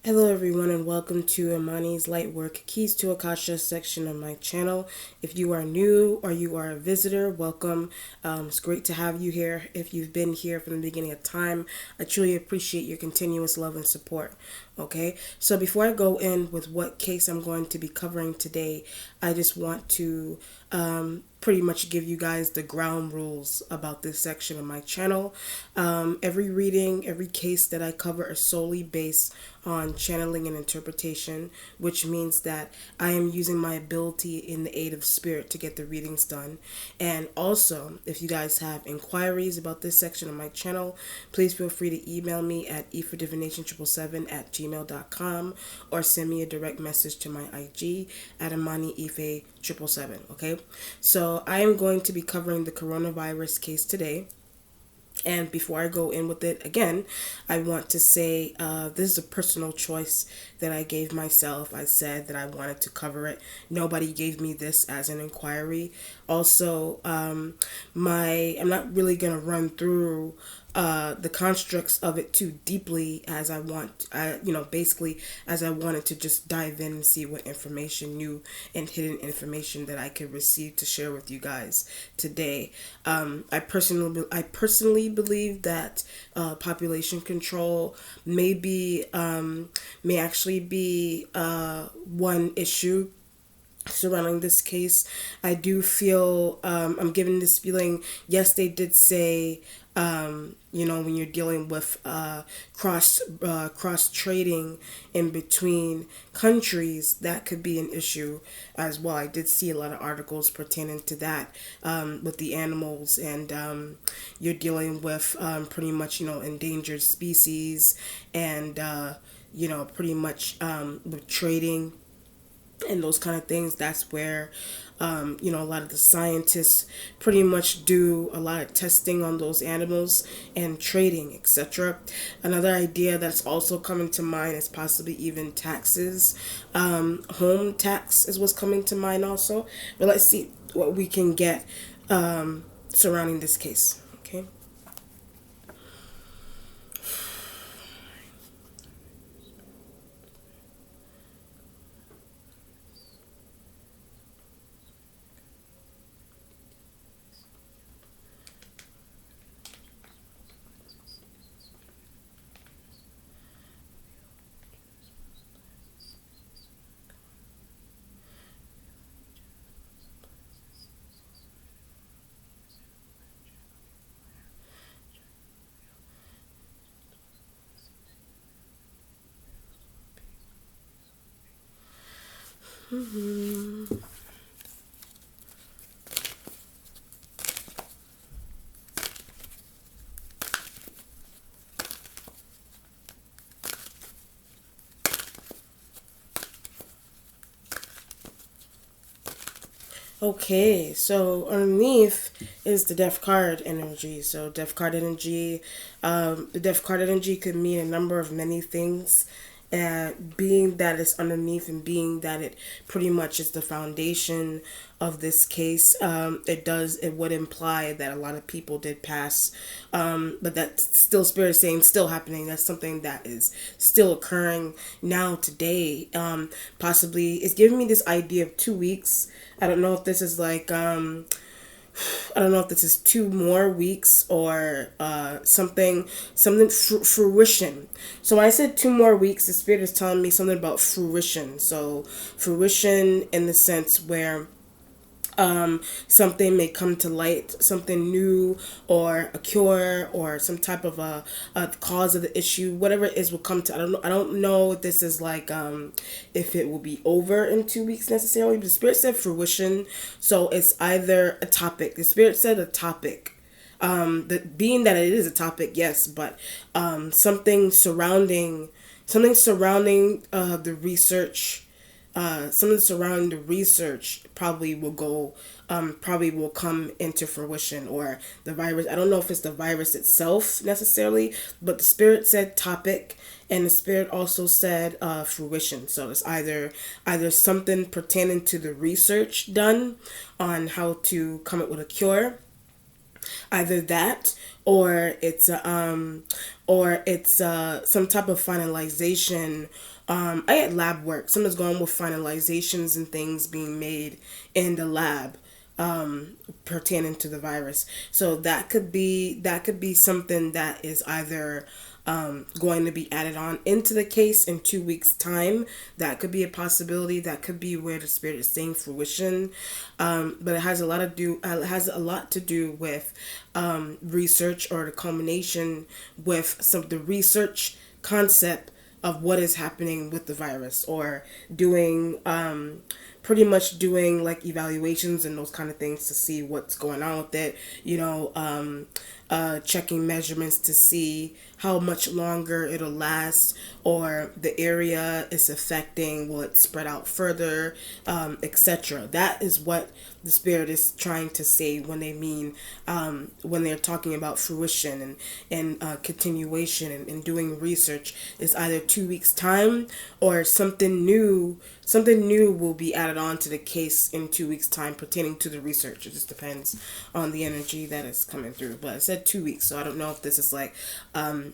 Hello everyone and welcome to Imani's Lightwork Keys to Akasha section of my channel. If you are new or you are a visitor, welcome. It's great to have you here. If you've been here from the beginning of time, I truly appreciate your continuous love and support. Okay, so before I go in with what case I'm going to be covering today, I just want to pretty much give you guys the ground rules about this section of my channel. Every reading, every case that I cover is solely based on channeling and interpretation, which means that I am using my ability in the aid of spirit to get the readings done. And also, if you guys have inquiries about this section of my channel, please feel free to email me at efordivinationtriple7@gmail.com or send me a direct message to my IG at AmaniIfe777, okay? So I am going to be covering the coronavirus case today. And before I go in with it again, I want to say this is a personal choice that I gave myself. I said that I wanted to cover it. Nobody gave me this as an inquiry. Also, I'm not really gonna run through the constructs of it too deeply as I want. Basically, as I wanted to just dive in and see what information, new and hidden information that I could receive to share with you guys today. I personally believe that population control may actually be one issue surrounding this case. I do feel I'm given this feeling. Yes, they did say when you're dealing with cross trading in between countries, that could be an issue as well. I did see a lot of articles pertaining to that with the animals, and you're dealing with pretty much endangered species, and pretty much with trading and those kind of things. That's where a lot of the scientists pretty much do a lot of testing on those animals and trading, etc. Another idea that's also coming to mind is possibly even taxes. Home tax is what's coming to mind also. But let's see what we can get surrounding this case. Okay. Okay, so underneath is the death card energy. So death card energy, the death card energy could mean a number of many things. Being that it's underneath and being that it pretty much is the foundation of this case, it would imply that a lot of people did pass, but that's still spirit is saying still happening. That's something that is still occurring now today. Possibly it's giving me this idea of 2 weeks. I don't know if this is like I don't know if this is 2 more weeks or something fruition. So when I said 2 more weeks, the spirit is telling me something about fruition. So fruition in the sense where something may come to light, something new, or a cure, or some type of a cause of the issue, whatever it is will come to. I don't know if this is like if it will be over in 2 weeks necessarily. But the spirit said fruition, so it's either a topic. The spirit said a topic. Being that it is a topic, yes, but something surrounding the research, something surrounding the research probably will come into fruition, or the virus. I don't know if it's the virus itself necessarily, but the spirit said topic, and the spirit also said fruition. So it's either something pertaining to the research done on how to come up with a cure, Either that, or it's some type of finalization. I had lab work. Someone's going with finalizations and things being made in the lab pertaining to the virus. So that could be something that is either going to be added on into the case in 2 weeks' time. That could be a possibility. That could be where the spirit is saying fruition. But it has a lot to do. It has a lot to do with research, or the culmination with some of the research concept of what is happening with the virus, or doing pretty much doing like evaluations and those kind of things to see what's going on with it. Checking measurements to see how much longer it'll last, or the area it's affecting, will it spread out further, etc. That is what the spirit is trying to say when they mean when they're talking about fruition and continuation and doing research. Is either 2 weeks time, or something new will be added on to the case in 2 weeks time pertaining to the research. It just depends on the energy that is coming through, but I said 2 weeks, so I don't know if this is like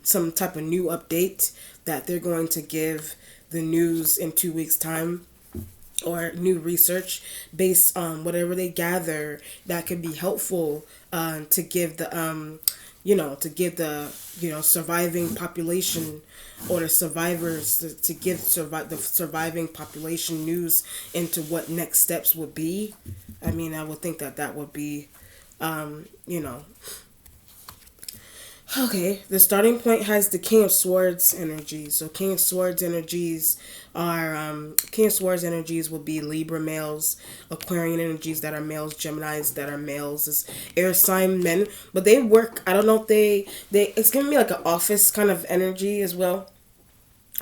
some type of new update that they're going to give the news in 2 weeks time, or new research based on whatever they gather that could be helpful to give the surviving population, or the survivors, to give the surviving population news into what next steps would be. I mean, I would think that would be you know Okay, the starting point has the King of Swords energy. So King of Swords energies will be Libra males, Aquarian energies that are males, Geminis that are males, is air sign men. But they work. I don't know if they it's giving me like an office kind of energy as well,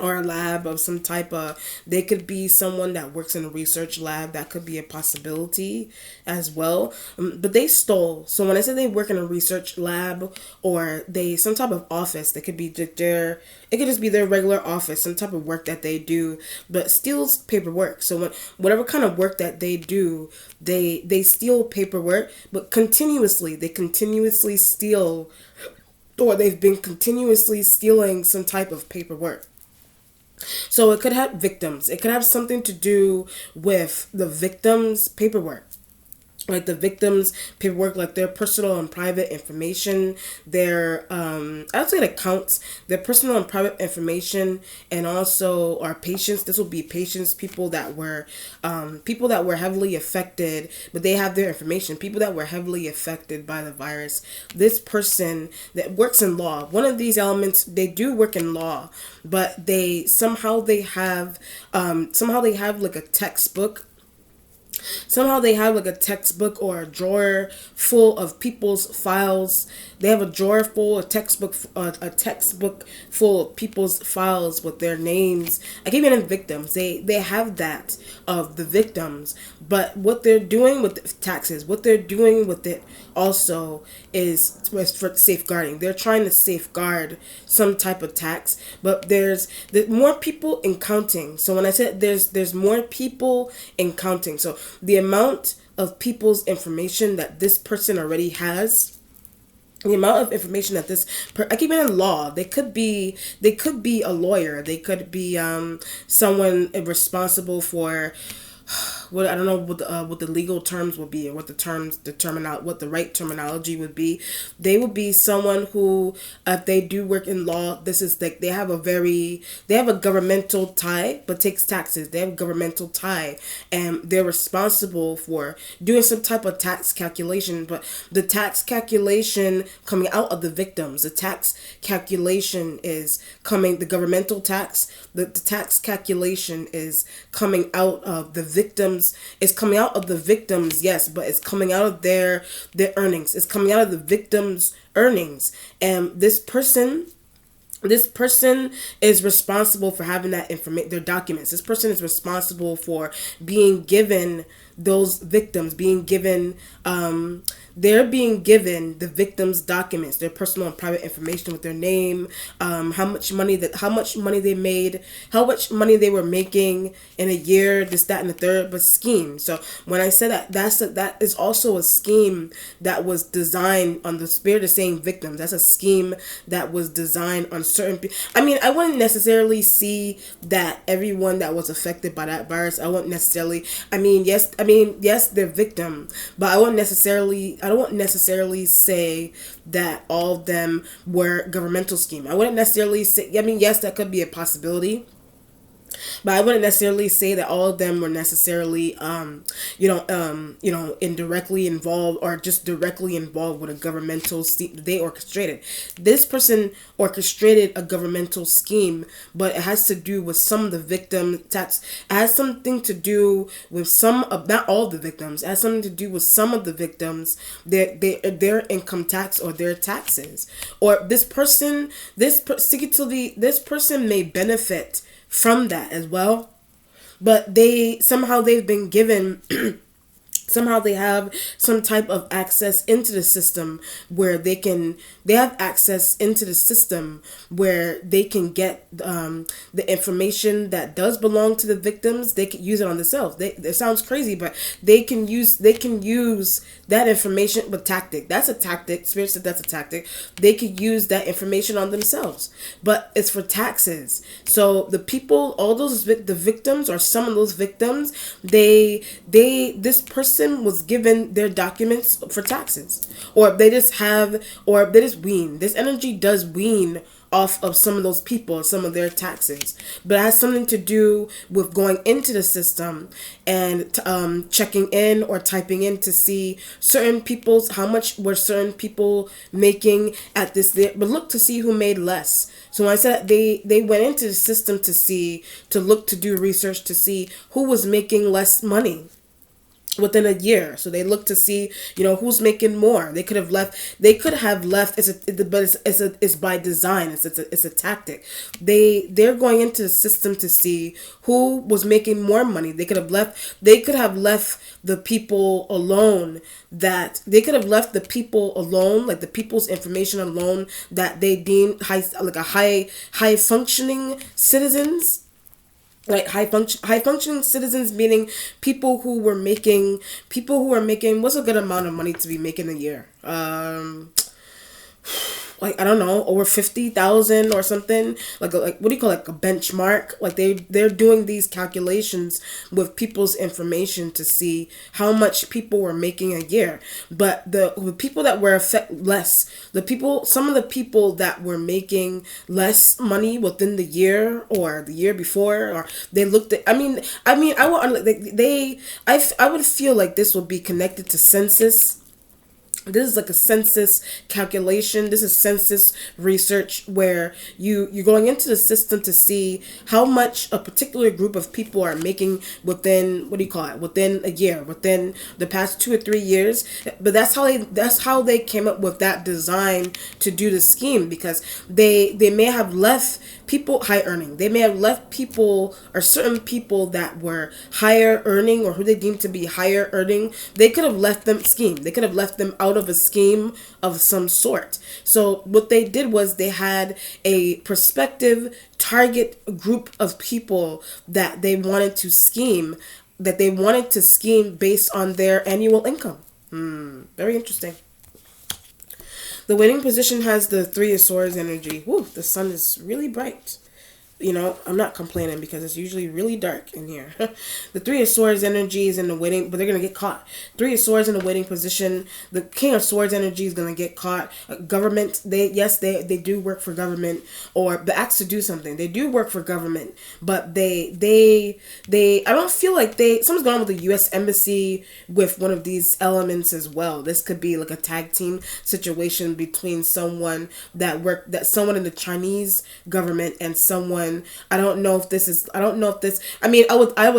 or a lab of some type of. They could be someone that works in a research lab. That could be a possibility as well. But they stole. So when I say they work in a research lab, or they some type of office, they could be their. It could just be their regular office, some type of work that they do, but steals paperwork. So whatever kind of work that they do, they steal paperwork, but they continuously steal, or they've been continuously stealing some type of paperwork. So it could have victims. It could have something to do with the victim's paperwork. Like the victims' paperwork, like their personal and private information, their I would say it counts, their personal and private information, and also our patients. This will be patients, people that were heavily affected, but they have their information. People that were heavily affected by the virus. This person that works in law. One of these elements, they do work in law, but somehow they have like a textbook. Somehow they have like a textbook or a drawer full of people's files. They have a drawer full, a textbook full of people's files with their names. I keep it victims. They have that of the victims, but what they're doing with the taxes, what they're doing with it also is for safeguarding. They're trying to safeguard some type of tax, but there's more people in counting. So when I said there's more people in counting, so the amount of people's information that this person already has, the amount of information that I keep it in law. They could be a lawyer. They could be someone responsible for what, I don't know what the legal terms would be, or what what the right terminology would be. They would be someone who, if they do work in law, this is like they have a governmental tie, but takes taxes. They have a governmental tie, and they're responsible for doing some type of tax calculation. But the tax calculation coming out of the victims, the tax calculation is coming. The governmental tax, the tax calculation is coming out of the victims. It's coming out of the victims, yes, but it's coming out of their earnings. It's coming out of the victims' earnings, and this person is responsible for having that information, their documents. This person is responsible for being given those victims being given, they're being given the victims' documents, their personal and private information with their name, how much money they made, how much money they were making in a year, this, that, and the third, but scheme. So when I said that, that is also a scheme that was designed on the spirit of saying victims. That's a scheme that was designed on certain people. I mean, I wouldn't necessarily see that everyone that was affected by that virus. I wouldn't necessarily. Yes, they're victim, but I don't necessarily say that all of them were governmental scheme. I wouldn't necessarily say. I mean, yes, that could be a possibility. But I wouldn't necessarily say that all of them were necessarily, indirectly involved or just directly involved with a governmental scheme they orchestrated. This person orchestrated a governmental scheme, but it has to do with some of the victim tax. It has something to do with some of, not all the victims. It has something to do with some of the victims, their income tax or their taxes, or this person, this person may benefit from that as well, but they've been given somehow they have some type of access into the system where they have access into the system where they can get the information that does belong to the victims. They can use it on themselves. It sounds crazy, but they can use that information with tactic. That's a tactic. Spirit said that's a tactic. They could use that information on themselves, but it's for taxes. So the people, all those the victims or some of those victims, this person was given their documents for taxes, or they just wean. This energy does wean off of some of those people, some of their taxes, but it has something to do with going into the system and checking in or typing in to see how much were certain people making at this there, but look to see who made less. So when I said they went into the system to do research to see who was making less money within a year. So they look to see, who's making more. They could have left. It's by design. It's a tactic. They're going into the system to see who was making more money. They could have left the people alone. Like the people's information alone that they deemed high functioning citizens. Like high functioning citizens, meaning people who are making what's a good amount of money to be making a year? I don't know, over 50,000 or something. Like what do you call it? Like a benchmark? Like they're doing these calculations with people's information to see how much people were making a year. But the people that were some of the people that were making less money within the year or the year before, or they looked at. I would feel like this would be connected to census. This is like a census calculation. This is census research where you're going into the system to see how much a particular group of people are making within, within a year, within the past 2 or 3 years. But that's how they came up with that design to do the scheme, because they may have left people high earning. They may have left people or certain people that were higher earning or who they deemed to be higher earning. They could have left them scheme. They could have left them out of a scheme of some sort. So what they did was they had a prospective target group of people that they wanted to scheme, based on their annual income. Very interesting. The winning position has the Three of Swords energy. Woo, the sun is really bright. I'm not complaining because it's usually really dark in here. The Three of Swords energy is in the waiting, but they're going to get caught. Three of Swords in the waiting position. The King of Swords energy is going to get caught. Government, they do work for government, or the acts to do something. They do work for government, but I don't feel like something's going on with the U.S. Embassy with one of these elements as well. This could be like a tag team situation between someone someone in the Chinese government and someone. I would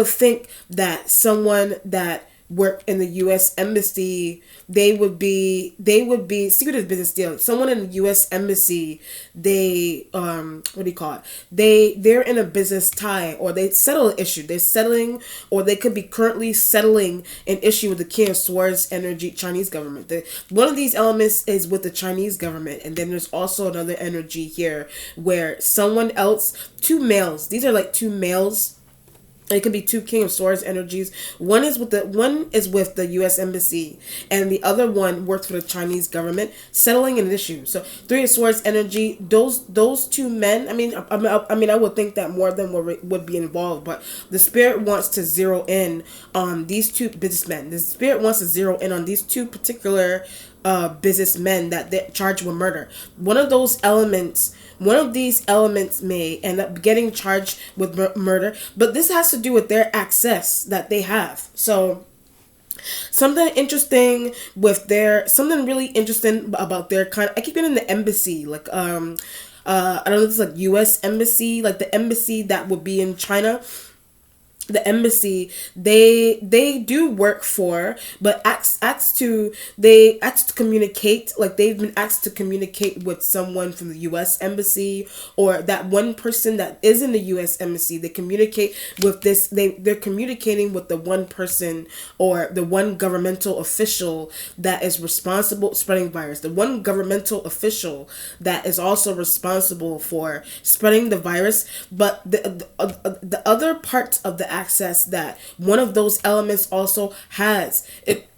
think that someone that work in the U.S. embassy, they would be secretive business deal. Someone in the U.S. embassy, they what do you call it? They're in a business tie, or they settle an issue. They're settling, or they could be currently settling an issue with the King of Swords energy Chinese government. One of these elements is with the Chinese government, and then there's also another energy here where someone else, two males. These are like two males. It could be two King of Swords energies. One is with the U.S. embassy, and the other one works for the Chinese government, settling an issue. So Three of Swords energy. Those two men. I would think that more of them would be involved, but the spirit wants to zero in on these two businessmen. The spirit wants to zero in on these two particular businessmen that they're charged with murder. One of these elements may end up getting charged with murder, but this has to do with their access that they have. So something really interesting about their kind. I keep getting the embassy, like I don't know if it's like U.S. embassy, like the embassy that would be in China. The embassy, they do work for, but asked to communicate, like they've been asked to communicate with someone from the U.S. embassy, or that one person that is in the U.S. embassy. They communicate with this. They're communicating with the one person or the one governmental official that is responsible spreading virus. The one governmental official that is also responsible for spreading the virus, but the other part of the access that one of those elements also has, it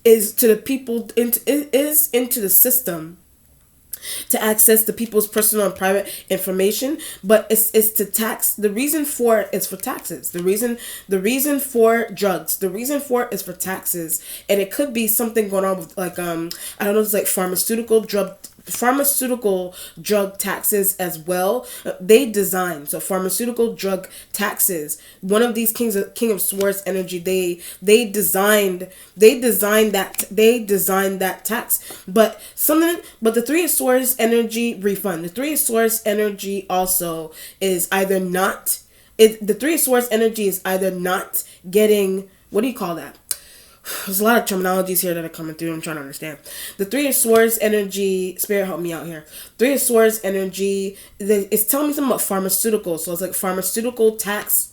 is to the people, into the system, to access the people's personal and private information, but it's to tax. The reason for it is for taxes. The reason for drugs, the reason for it is for taxes. And it could be something going on with like I don't know, it's like pharmaceutical drug taxes as well. They design, so pharmaceutical drug taxes. One of these King of Swords energy, they designed that tax. But the Three of Swords energy refund. The Three of Swords energy also is either not. The Three of Swords energy is either not getting, what do you call that? There's a lot of terminologies here that are coming through. I'm trying to understand. The Three of Swords energy, Spirit, help me out here. Three of Swords energy, it's telling me something about pharmaceuticals. So it's like pharmaceutical tax,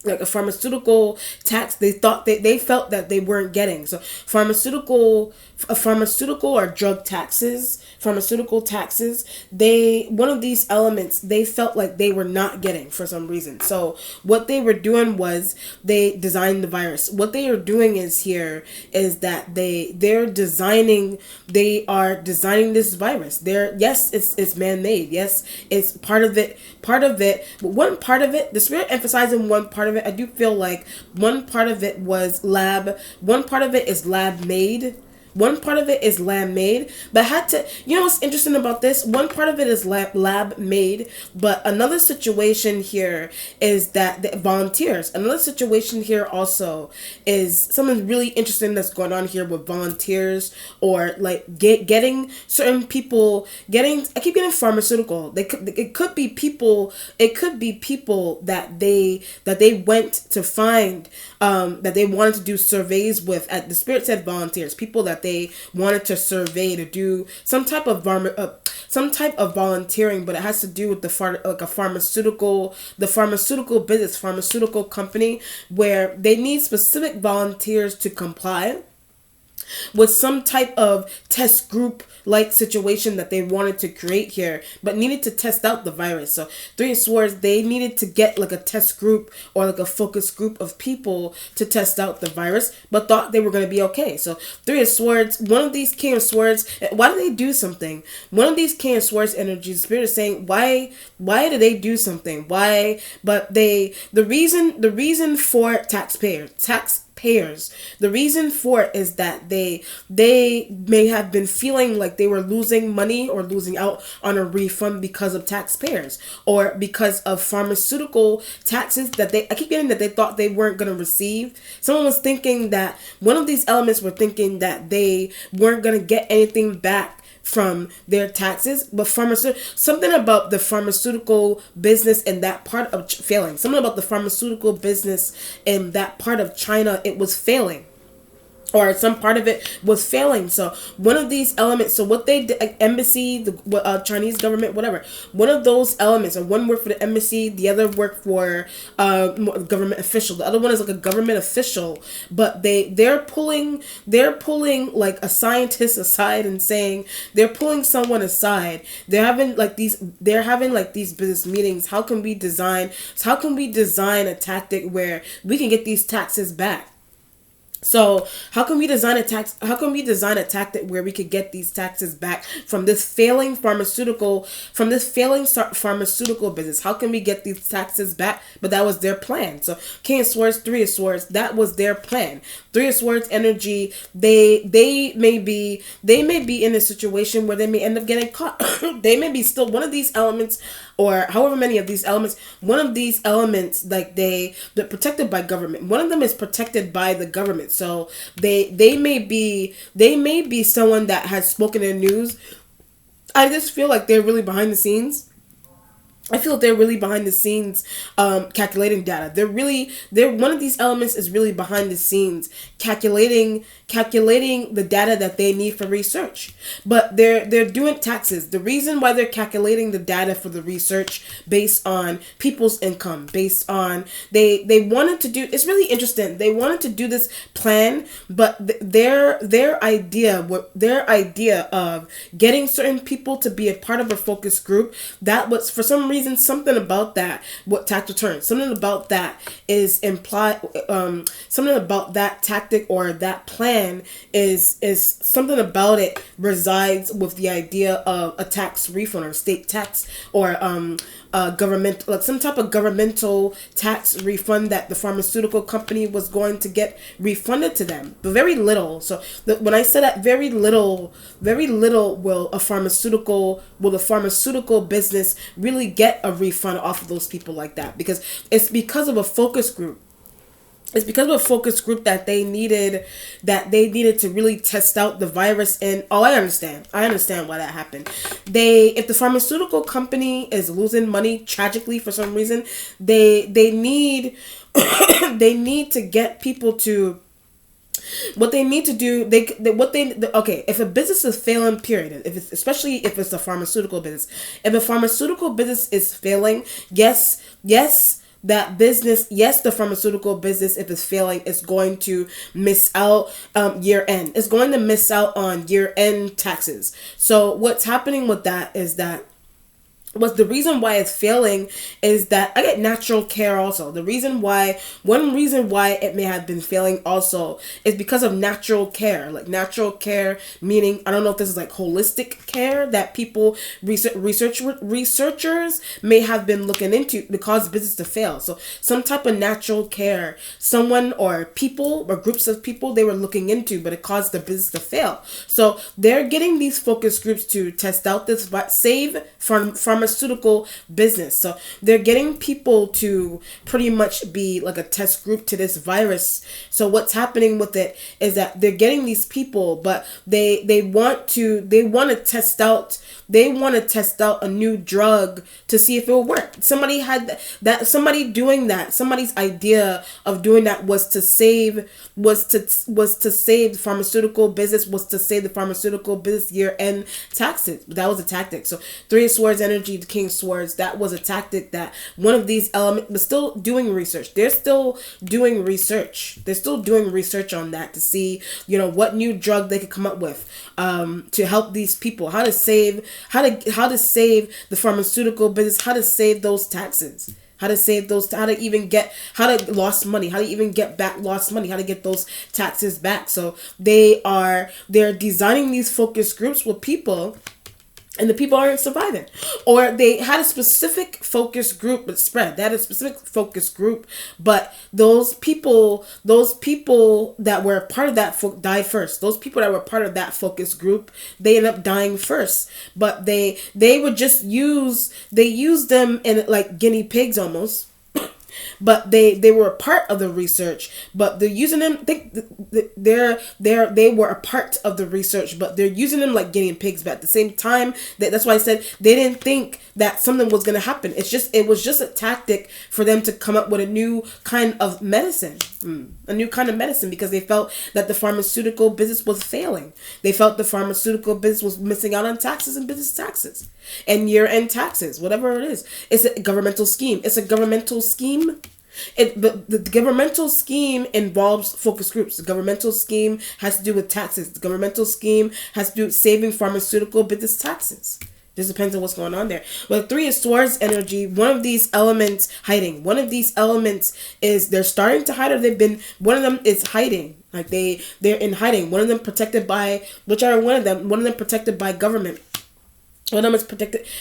like a pharmaceutical tax they felt that they weren't getting. So pharmaceutical or drug taxes, pharmaceutical taxes, one of these elements they felt like they were not getting for some reason. So what they were doing was they designed the virus. What they are doing is that they are designing this virus. Yes, it's man-made. Yes, it's part of it, but one part of it, the spirit emphasizing one part of it, I do feel like one part of it was one part of it is lab made. One part of it is lab made, but what's interesting about this? One part of it is lab made, but another situation here is that the volunteers. Another situation here also is something really interesting that's going on here with volunteers, or like getting certain people I keep getting pharmaceutical. It could be people that they went to find, that they wanted to do surveys with. At the spirit said volunteers, people that they wanted to survey, to do some type of volunteering, but it has to do with the pharmaceutical business, pharmaceutical company, where they need specific volunteers to comply with some type of test group like situation that they wanted to create here, but needed to test out the virus. So Three of Swords, they needed to get like a test group or like a focus group of people to test out the virus, but thought they were going to be okay. So Three of Swords, one of these King of Swords, why do they do something? One of these King of Swords energies, Spirit is saying, why do they do something? Why? But the reason for taxpayers, the reason for it is that they may have been feeling like they were losing money or losing out on a refund because of taxpayers, or because of pharmaceutical taxes that I keep getting that they thought they weren't going to receive. Someone was thinking that one of these elements were thinking that they weren't going to get anything back from their taxes, but something about the pharmaceutical business and that part of failing. Something about the pharmaceutical business and that part of China, it was failing. or some part of it was failing. So one of these elements, so what they did, like embassy, the Chinese government, whatever, one of those elements, or one worked for the embassy, the other worked for government official. The other one is like a government official, but they're pulling like a scientist aside and saying, they're pulling someone aside. They're having like these business meetings. How can we design a tactic where we can get these taxes back? So how can we design a tactic where we could get these taxes back from this pharmaceutical business? How can we get these taxes back? But that was their plan. So King of Swords, Three of Swords, that was their plan. Three of Swords energy, they may be in a situation where they may end up getting caught. They may be still one of these elements, or however many of these elements, one of these elements, like they're protected by government. One of them is protected by the government. So they may be someone that has spoken in news. I just feel like they're really behind the scenes. I feel they're really behind the scenes, calculating data. They're one of these elements is really behind the scenes calculating the data that they need for research. But they're doing taxes. The reason why they're calculating the data for the research based on people's income, based on they wanted to do. It's really interesting. They wanted to do this plan, but their idea of getting certain people to be a part of a focus group, that was for some reason something about that, what tax return, something about that is implied, something about that tactic or that plan is something about it resides with the idea of a tax refund or state tax, or government, like some type of governmental tax refund that the pharmaceutical company was going to get refunded to them, but very little. So when I said that, very little will the pharmaceutical business really get a refund off of those people like that, because it's because of a focus group. It's because of a focus group that they needed to really test out the virus. And I understand why that happened. If the pharmaceutical company is losing money tragically for some reason, they need they need to get people to, what they need to do, okay, if a business is failing, period, especially if it's a pharmaceutical business, if a pharmaceutical business is failing, yes, the pharmaceutical business, if it's failing, is going to miss out year end. It's going to miss out on year end taxes. So what's happening with that is that, what's the reason why it's failing is that I get natural care also. One reason why it may have been failing also is because of natural care. Like natural care, meaning, I don't know if this is like holistic care that people, researchers may have been looking into to cause business to fail. So some type of natural care, someone or people or groups of people they were looking into, but it caused the business to fail. So they're getting these focus groups to test out this save pharmaceutical business. So they're getting people to pretty much be like a test group to this virus. So what's happening with it is that they're getting these people, but they want to test out a new drug to see if it will work. Somebody's idea of doing that was to save the pharmaceutical business, was to save the pharmaceutical business year end taxes. That was a tactic. So Three of Swords energy, the King of Swords, that was a tactic that one of these elements, but still doing research. They're still doing research. They're still doing research on that to see, what new drug they could come up with to help these people, how to save the pharmaceutical business, how to save those taxes. How to save those, how to even get back lost money, how to get those taxes back. So they're designing these focus groups with people, and the people aren't surviving. Or they had a specific focus group but spread. They had a specific focus group, but those people that were part of that died first. Those people that were part of that focus group, they end up dying first. But they would just use them in like guinea pigs almost. but they were a part of the research, but they're using them. They were a part of the research, but they're using them like guinea pigs. But at the same time, that's why I said they didn't think that something was going to happen. It was just a tactic for them to come up with a new kind of medicine, a new kind of medicine, because they felt that the pharmaceutical business was failing. They felt the pharmaceutical business was missing out on taxes and business taxes and year-end taxes, whatever it is. It's a governmental scheme. It's a governmental scheme. The governmental scheme involves focus groups. The governmental scheme has to do with taxes. The governmental scheme has to do with saving pharmaceutical business taxes. Just depends on what's going on there. But 3 is Swords energy. One of these elements hiding. One of these elements is they're starting to hide, or they've been. One of them is hiding. Like they're in hiding. One of them protected by, whichever one of them. One of them protected by government. One of them is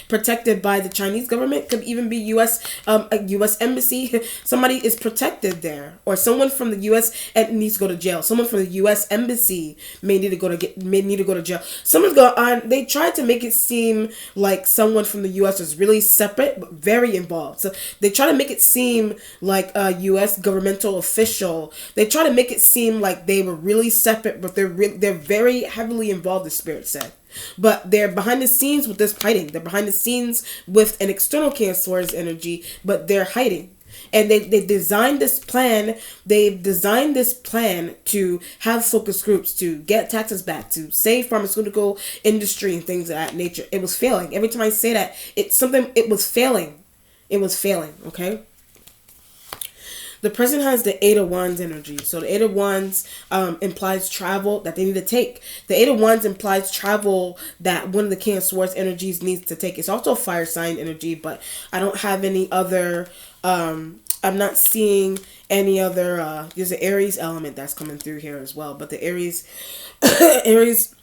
protected by the Chinese government. Could even be a U.S. embassy. Somebody is protected there, or someone from the U.S. needs to go to jail. Someone from the U.S. embassy may need to go to jail. Someone's going on. They tried to make it seem like someone from the U.S. was really separate, but very involved. So they try to make it seem like a U.S. governmental official. They try to make it seem like they were really separate, but they're very heavily involved. The Spirit said. But they're behind the scenes with this hiding. They're behind the scenes with an external King of Swords energy, but they're hiding. And they designed this plan. They've designed this plan to have focus groups, to get taxes back, to save pharmaceutical industry and things of that nature. It was failing. Every time I say that, it was failing. It was failing, okay? The person has the 8 of Wands energy. So the 8 of Wands implies travel that they need to take. The 8 of Wands implies travel that one of the King of Swords energies needs to take. It's also a fire sign energy, but I don't have any other... I'm not seeing any other... there's an Aries element that's coming through here as well. But the Aries... Aries...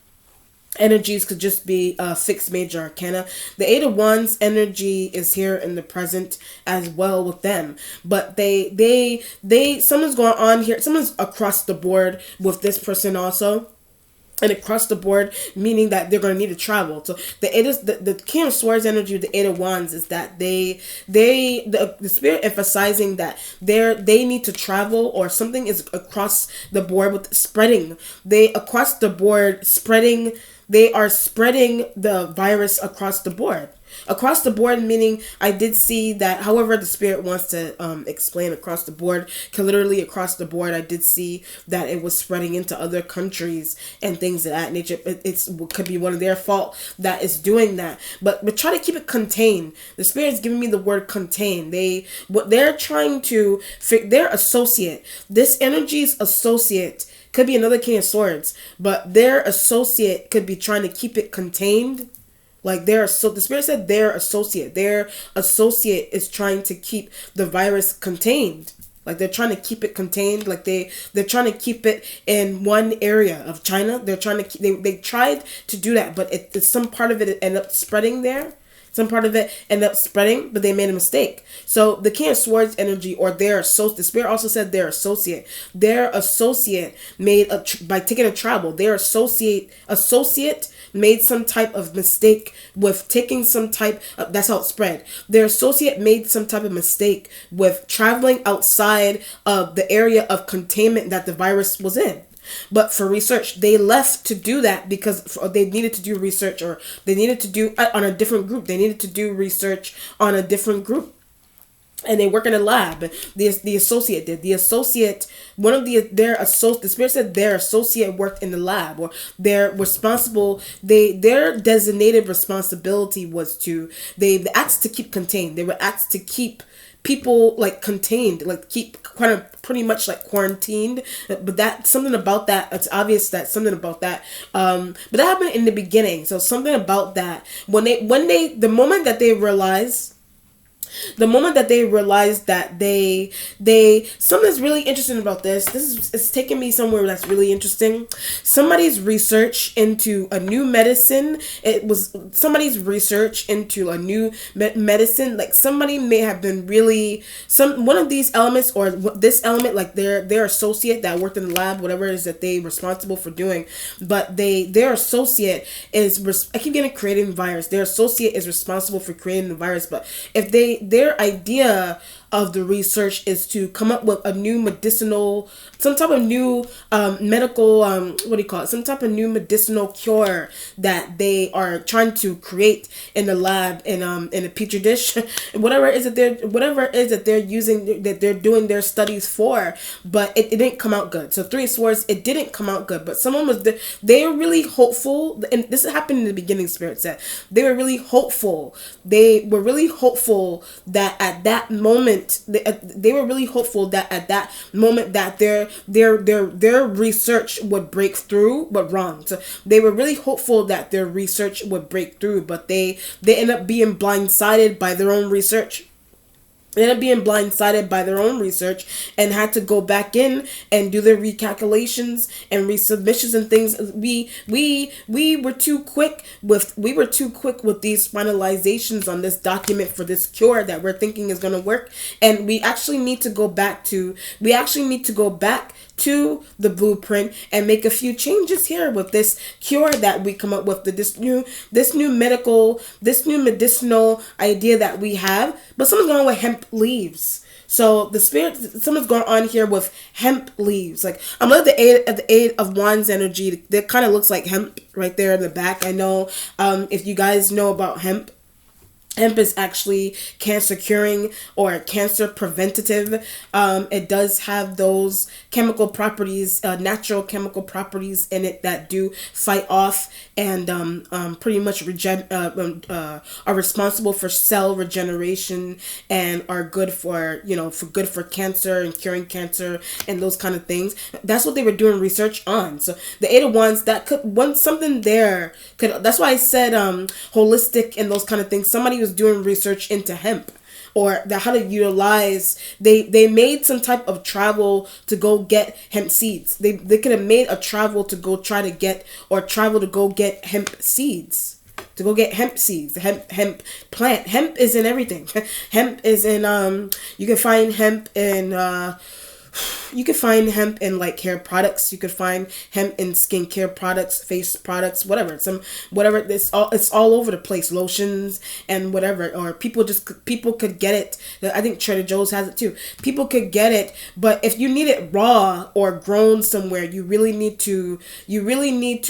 energies could just be fixed major arcana. The 8 of Wands energy is here in the present as well with them, but they something's going on here. Someone's across the board with this person also. And across the board, meaning that they're going to need to travel. So the King of Swords energy, the 8 of Wands, is that the Spirit emphasizing that they need to travel, or something is across the board with spreading. They are spreading the virus across the board. Across the board, meaning I did see that, however the Spirit wants to explain across the board, literally across the board, I did see that it was spreading into other countries and things of that nature. It could be one of their fault that is doing that. But try to keep it contained. The Spirit's giving me the word contain. They're trying to, their associate, this energy's associate, could be another King of Swords, but their associate could be trying to keep it contained. Like the Spirit said their associate is trying to keep the virus contained. Like they're trying to keep it contained. Like they're trying to keep it in one area of China. They're trying to they tried to do that, but some part of it ended up spreading there. Some part of it ended up spreading, but they made a mistake. So the King of Swords energy, or their associate, the Spirit also said their associate. Their associate by taking a travel, their associate made some type of mistake with taking some type of, that's how it spread. Their associate made some type of mistake with traveling outside of the area of containment that the virus was in. But for research, they left to do that because they needed to do research, or they needed to do on a different group. They needed to do research on a different group. And they work in a lab. The associate did. The associate, the Spirit said their associate worked in the lab, or their responsible, their designated responsibility was they asked to keep contained. They were asked to keep people like contained, like keep kind of pretty much like quarantined. But it's obvious that something about that, but that happened in the beginning. So something about that, the moment that they realize that something's really interesting about this. It's taking me somewhere that's really interesting. Somebody's research into a new medicine. It was somebody's research into a new medicine. Like somebody may have been one of these elements, or this element, like their associate that worked in the lab, whatever it is that they responsible for doing. But their associate I keep getting creating the virus. Their associate is responsible for creating the virus. But if their idea of the research is to come up with a new medicinal, some type of new medical, what do you call it? Some type of new medicinal cure that they are trying to create in the lab in a petri dish, whatever it is that they're using, that they're doing their studies for. But it didn't come out good. So Three of Swords, it didn't come out good. But someone was they were really hopeful, and this happened in the beginning. Spirit said they were really hopeful. They were really hopeful that at that moment, they were really hopeful that at that moment that their research would break through, but wrong. So they were really hopeful that their research would break through, but they end up being blindsided by their own research. They ended up being blindsided by their own research and had to go back in and do their recalculations and resubmissions and things. We were too quick with these finalizations on this document for this cure that we're thinking is going to work, and we actually need to go back to the blueprint and make a few changes here with this cure that we come up with, this new medicinal idea that we have. But someone's going with hemp leaves. So the spirit, someone's going on here with hemp leaves. Like, I'm looking at the Eight of Wands energy. That kind of looks like hemp right there in the back. I know, if you guys know about hemp. Hemp is actually cancer curing or cancer preventative. It does have those chemical properties, natural chemical properties in it that do fight off and pretty much are responsible for cell regeneration and are good for cancer and curing cancer and those kind of things. That's what they were doing research on. So the Eight of Wands, that could something there could. That's why I said holistic and those kind of things. Somebody was doing research into hemp, or how to utilize. They made some type of travel to go get hemp seeds. They could have made a travel to go try to get, or travel to go get hemp seeds. To go get hemp seeds, hemp plant. Hemp is in everything. Hemp is in you can find hemp in like hair products. You could find hemp in skincare products, face products, whatever. It's all over the place. Lotions and whatever. Or people could get it. I think Trader Joe's has it too. People could get it, but if you need it raw or grown somewhere, you really need to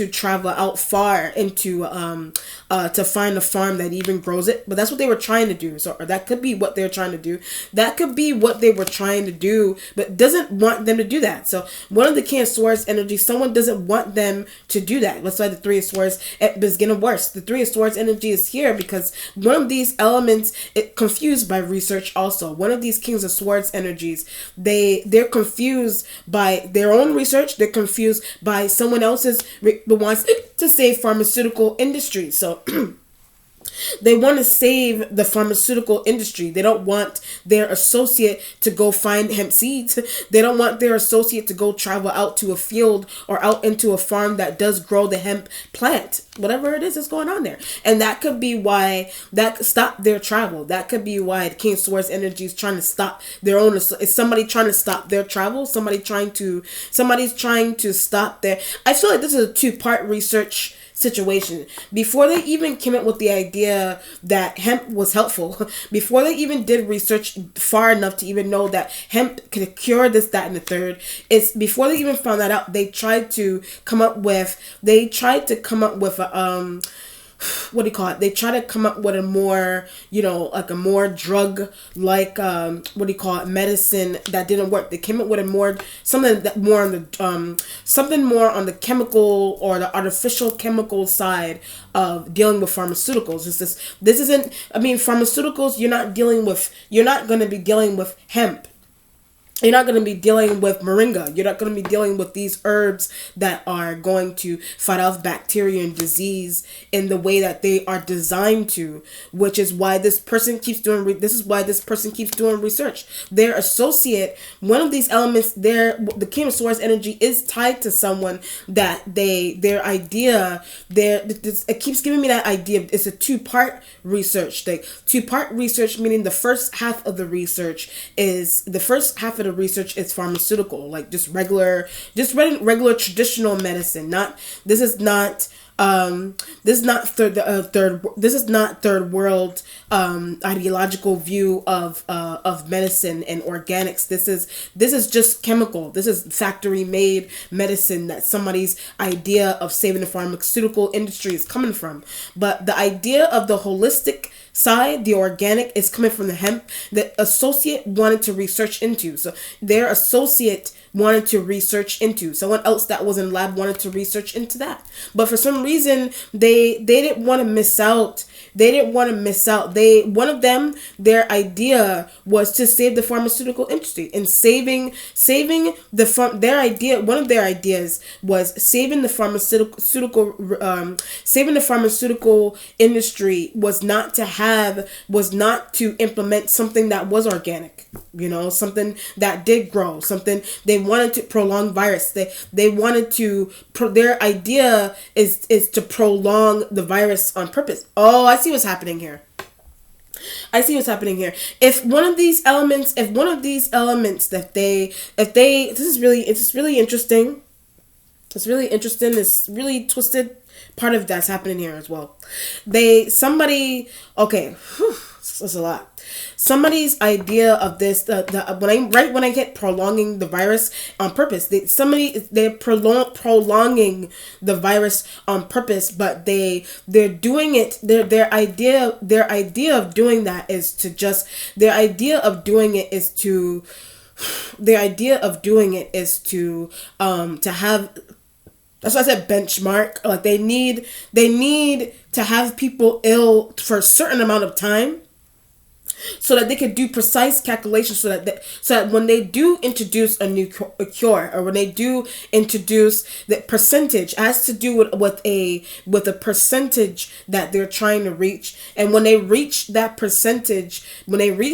travel out far into to find a farm that even grows it. But that's what they were trying to do. So, or that could be what they're trying to do. That could be what they were trying to do, but doesn't want them to do that. So one of the King of Swords energy, someone doesn't want them to do that. That's why the Three of Swords is getting worse. The Three of Swords energy is here because one of these elements, it confused by research also. One of these Kings of Swords energies, they're confused by their own research. They're confused by someone else's wants to save pharmaceutical industry. So they want to save the pharmaceutical industry. They don't want their associate to go find hemp seeds. They don't want their associate to go travel out to a field or out into a farm that does grow the hemp plant. Whatever it is that's going on there. And that could be why that stopped their travel. That could be why the King of Swords energy is trying to stop their own. Is somebody trying to stop their travel? Somebody's trying to stop their. I feel like this is a two-part research situation. Before they even came up with the idea that hemp was helpful, before they even did research far enough to even know that hemp could cure this, that, and the third, it's before they even found that out, they tried to come up with a what do you call it? They try to come up with a more, like a more drug like medicine that didn't work. They came up with something more on the chemical or the artificial chemical side of dealing with pharmaceuticals. This isn't. I mean, pharmaceuticals. You're not going to be dealing with hemp. You're not going to be dealing with moringa. You're not going to be dealing with these herbs that are going to fight off bacteria and disease in the way that they are designed to, which is why this person keeps doing research. Their associate, one of these elements, the King of Swords energy is tied to someone that it keeps giving me that idea. It's a two-part research thing. Two-part research, meaning the first half of the research is pharmaceutical, like just regular traditional medicine. This is not This is not third. This is not third world ideological view of medicine and organics. This is just chemical. This is factory made medicine that somebody's idea of saving the pharmaceutical industry is coming from. But the idea of the holistic side, the organic, is coming from the hemp that associate wanted to research into. So their associate wanted to research into. Someone else that was in lab wanted to research into that. But for some reason, they didn't want to miss out. They didn't want to miss out. One of them, their idea was to save the pharmaceutical industry, and their idea, one of their ideas was saving the pharmaceutical industry was not to implement something that was organic, something that did grow, something they wanted to prolong virus. They wanted to, their idea is to prolong the virus on purpose. Oh, I see what's happening here. If one of these elements that this is really interesting. It's really interesting. It's really twisted part of that's happening here as well. That's a lot. Somebody's idea of this, when I get prolonging the virus on purpose, they're prolonging the virus on purpose, but they're doing it. Their idea of doing that is to just their idea of doing it is to have. That's why I said benchmark. Like they need to have people ill for a certain amount of time, so that they could do precise calculations, so that when they do introduce a cure, or when they do introduce the percentage, has to do with a percentage that they're trying to reach, and when they reach that percentage, they're going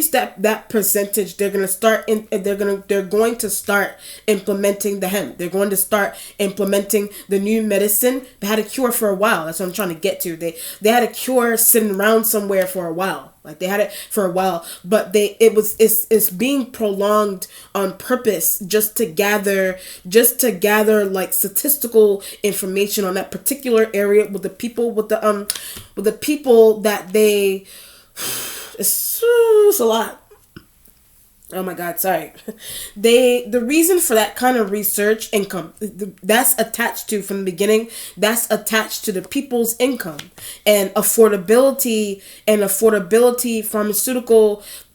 to start implementing the hemp. They're going to start implementing the new medicine. They had a cure for a while. That's what I'm trying to get to. They had a cure sitting around somewhere for a while. Like they had it for a while, but it's being prolonged on purpose just to gather like statistical information on that particular area with the people that they. It's a lot. Oh my God, sorry. The reason for that kind of research income, that's attached to, from the beginning, that's attached to the people's income and affordability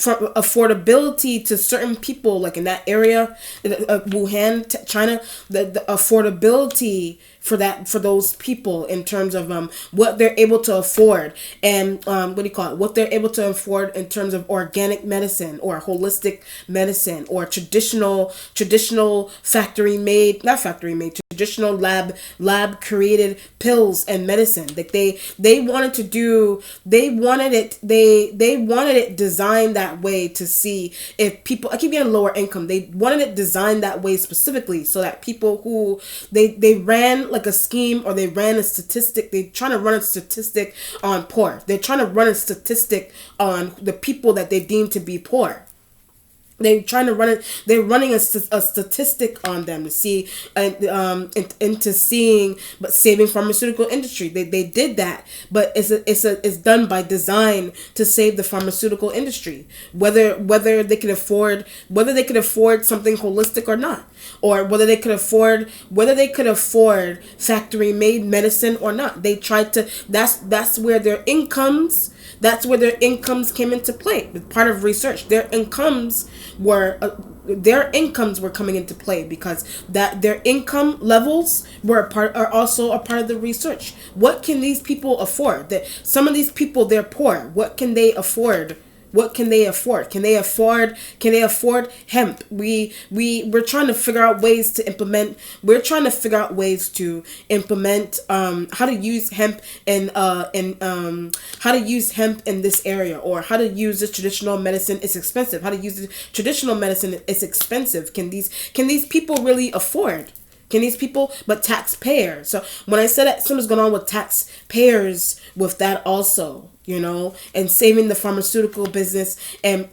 affordability to certain people, like in that area, Wuhan, China, the affordability for those people in terms of what they're able to afford, and what they're able to afford in terms of organic medicine or holistic medicine or traditional traditional lab created pills and medicine. Like they wanted it designed that way to see if people, I keep getting lower income, they wanted it designed that way specifically so that people who they ran like a scheme, or they ran a statistic, they're trying to run a statistic on poor. They're trying to run a statistic on the people that they deem to be poor. They're trying to run it. They're running a statistic on them to see, into seeing, but saving pharmaceutical industry. They did that, but it's done by design to save the pharmaceutical industry. Whether they could afford something holistic or not, or whether they could afford factory made medicine or not. They tried to. That's where their incomes. That's where their incomes came into play. Part of research, their incomes were coming into play, because that their income levels are also a part of the research. What can these people afford? That some of these people, they're poor. What can they afford? Can they afford hemp? We're trying to figure out ways to implement. We're trying to figure out ways to implement how to use hemp and how to use hemp in this area, or how to use this traditional medicine. It's expensive. How to use the traditional medicine is expensive. Can these people really afford? Can these people, but taxpayers. So when I said that something's going on with taxpayers with that also, and saving the pharmaceutical business, and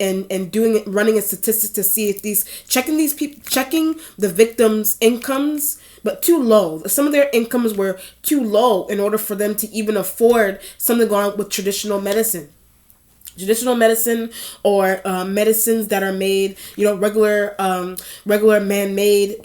doing it, running a statistic to see if checking the victims' incomes, but too low. Some of their incomes were too low in order for them to even afford something going on with traditional medicine, or medicines that are made, regular man-made,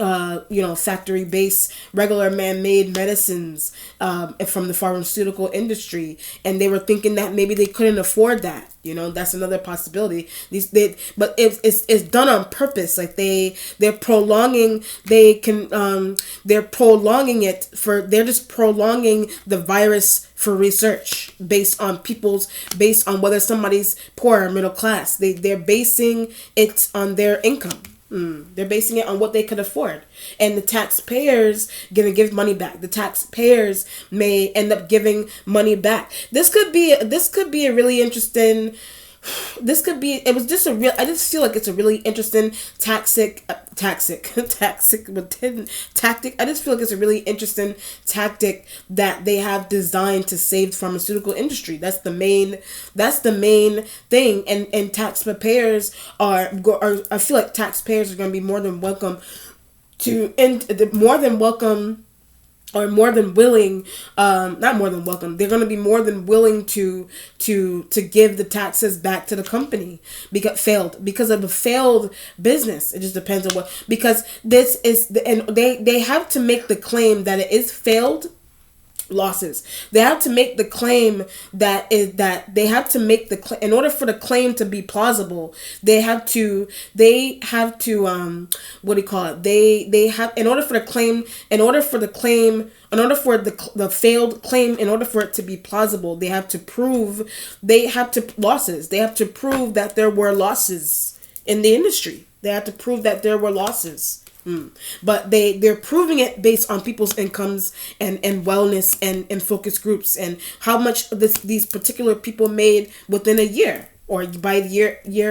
factory based, regular man-made medicines, from the pharmaceutical industry, and they were thinking that maybe they couldn't afford that. That's another possibility. But it's done on purpose. Like they're prolonging. They're prolonging it for. They're just prolonging the virus for research based on whether somebody's poor or middle class. They're basing it on their income. They're basing it on what they could afford, and the taxpayers gonna give money back. The taxpayers may end up giving money back. This could be a really interesting. It was just I just feel like it's a really interesting tactic. I just feel like it's a really interesting tactic that they have designed to save the pharmaceutical industry. That's the main thing. And taxpayers I feel like taxpayers are going to be more than welcome or more than willing, not more than welcome. They're going to be more than willing to give the taxes back to the company because of a failed business. It just depends on because this is and they have to make the claim that it is failed losses. They have to make the claim in order for the claim to be plausible, they have to what do you call it? They have in order for the failed claim, in order for it to be plausible, they have to prove losses. They have to prove that there were losses in the industry. They have to prove that there were losses. But they're proving it based on people's incomes and wellness and focus groups and how much these particular people made within a year or by the year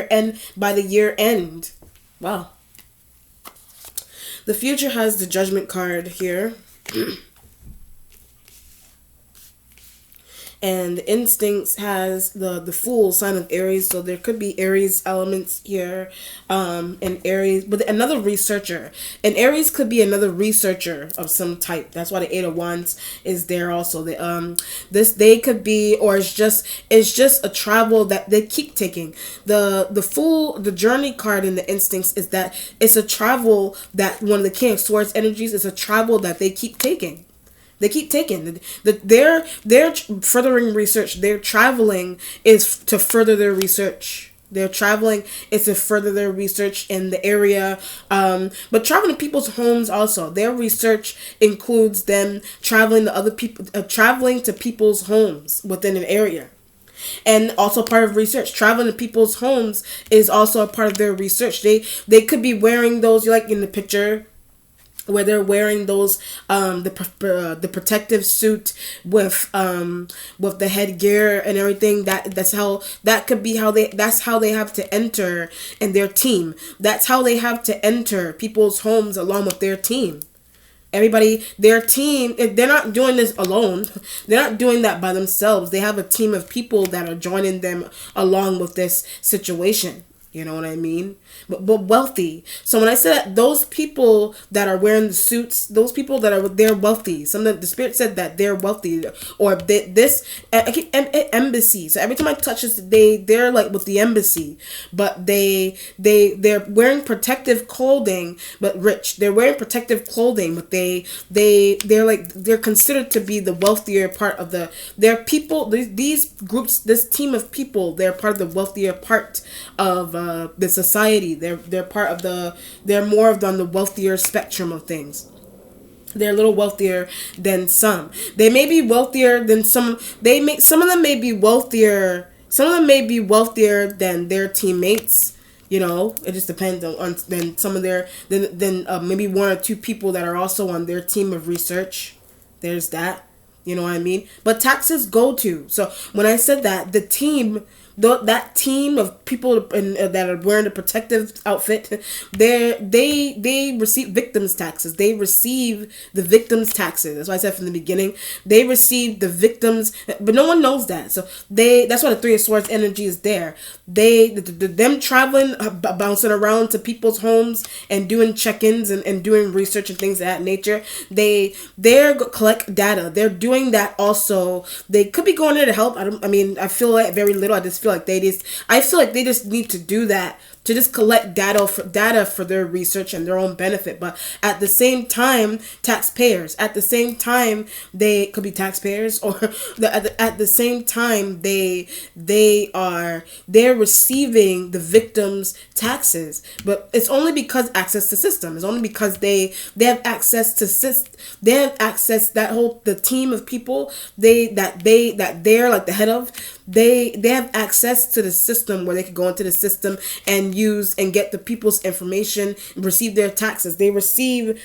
end. Wow. The future has the Judgment card here. And Instincts has the Fool, sign of Aries, so there could be Aries elements here, and Aries, but another researcher, and Aries could be another researcher of some type. That's why the Eight of Wands is there also. They could be, or it's just a travel that they keep taking. The Fool, the Journey card in the Instincts is that it's a travel that one of the King of Swords energies is a travel that they keep taking. They keep taking they're furthering research. Their traveling is to further their research. Their traveling is to further their research in the area, but traveling to people's homes also. Their research includes them traveling to people's homes within an area. And also part of research, traveling to people's homes is also a part of their research. They could be wearing those, like in the picture, where they're wearing those the protective suit with the headgear and everything. That's how they have to enter in their team. That's how they have to enter people's homes along with their team. Everybody, their team, they're not doing this alone. They're not doing that by themselves. They have a team of people that are joining them along with this situation. You know what I mean? But wealthy. So when I said that, those people that are wearing the suits, they're wealthy. The Spirit said that they're wealthy, or embassy. So every time I touch this, they're like with the embassy, but they're wearing protective clothing, but rich. They're wearing protective clothing, but they're considered to be the wealthier part of their people. These groups, this team of people, they're part of the wealthier part of the society. They're part of they're more on the wealthier spectrum of things. They're a little wealthier than some. They may be wealthier than some. Some of them may be wealthier. Some of them may be wealthier than their teammates. It just depends on then some of their then maybe one or two people that are also on their team of research. There's that. You know what I mean? But taxes go to. So when I said that, the team that team of people that are wearing the protective outfit, they receive victims taxes. They receive the victims taxes. That's why I said from the beginning, they receive the victims, but no one knows that. So that's why the Three of Swords energy is there. Them traveling, bouncing around to people's homes and doing check-ins and doing research and things of that nature. They're collect data. They're doing that also. They could be going there to help. I feel like very little. I feel like they just need to do that, to just collect data for their research and their own benefit. But at the same time, taxpayers. At the same time, they could be taxpayers, or at the same time, they're receiving the victims' taxes. But it's only because access to system. It's only because they have access to they have access, the team of people they're like the head of. They have access to the system, where they can go into the system and use and get the people's information, receive their taxes. They receive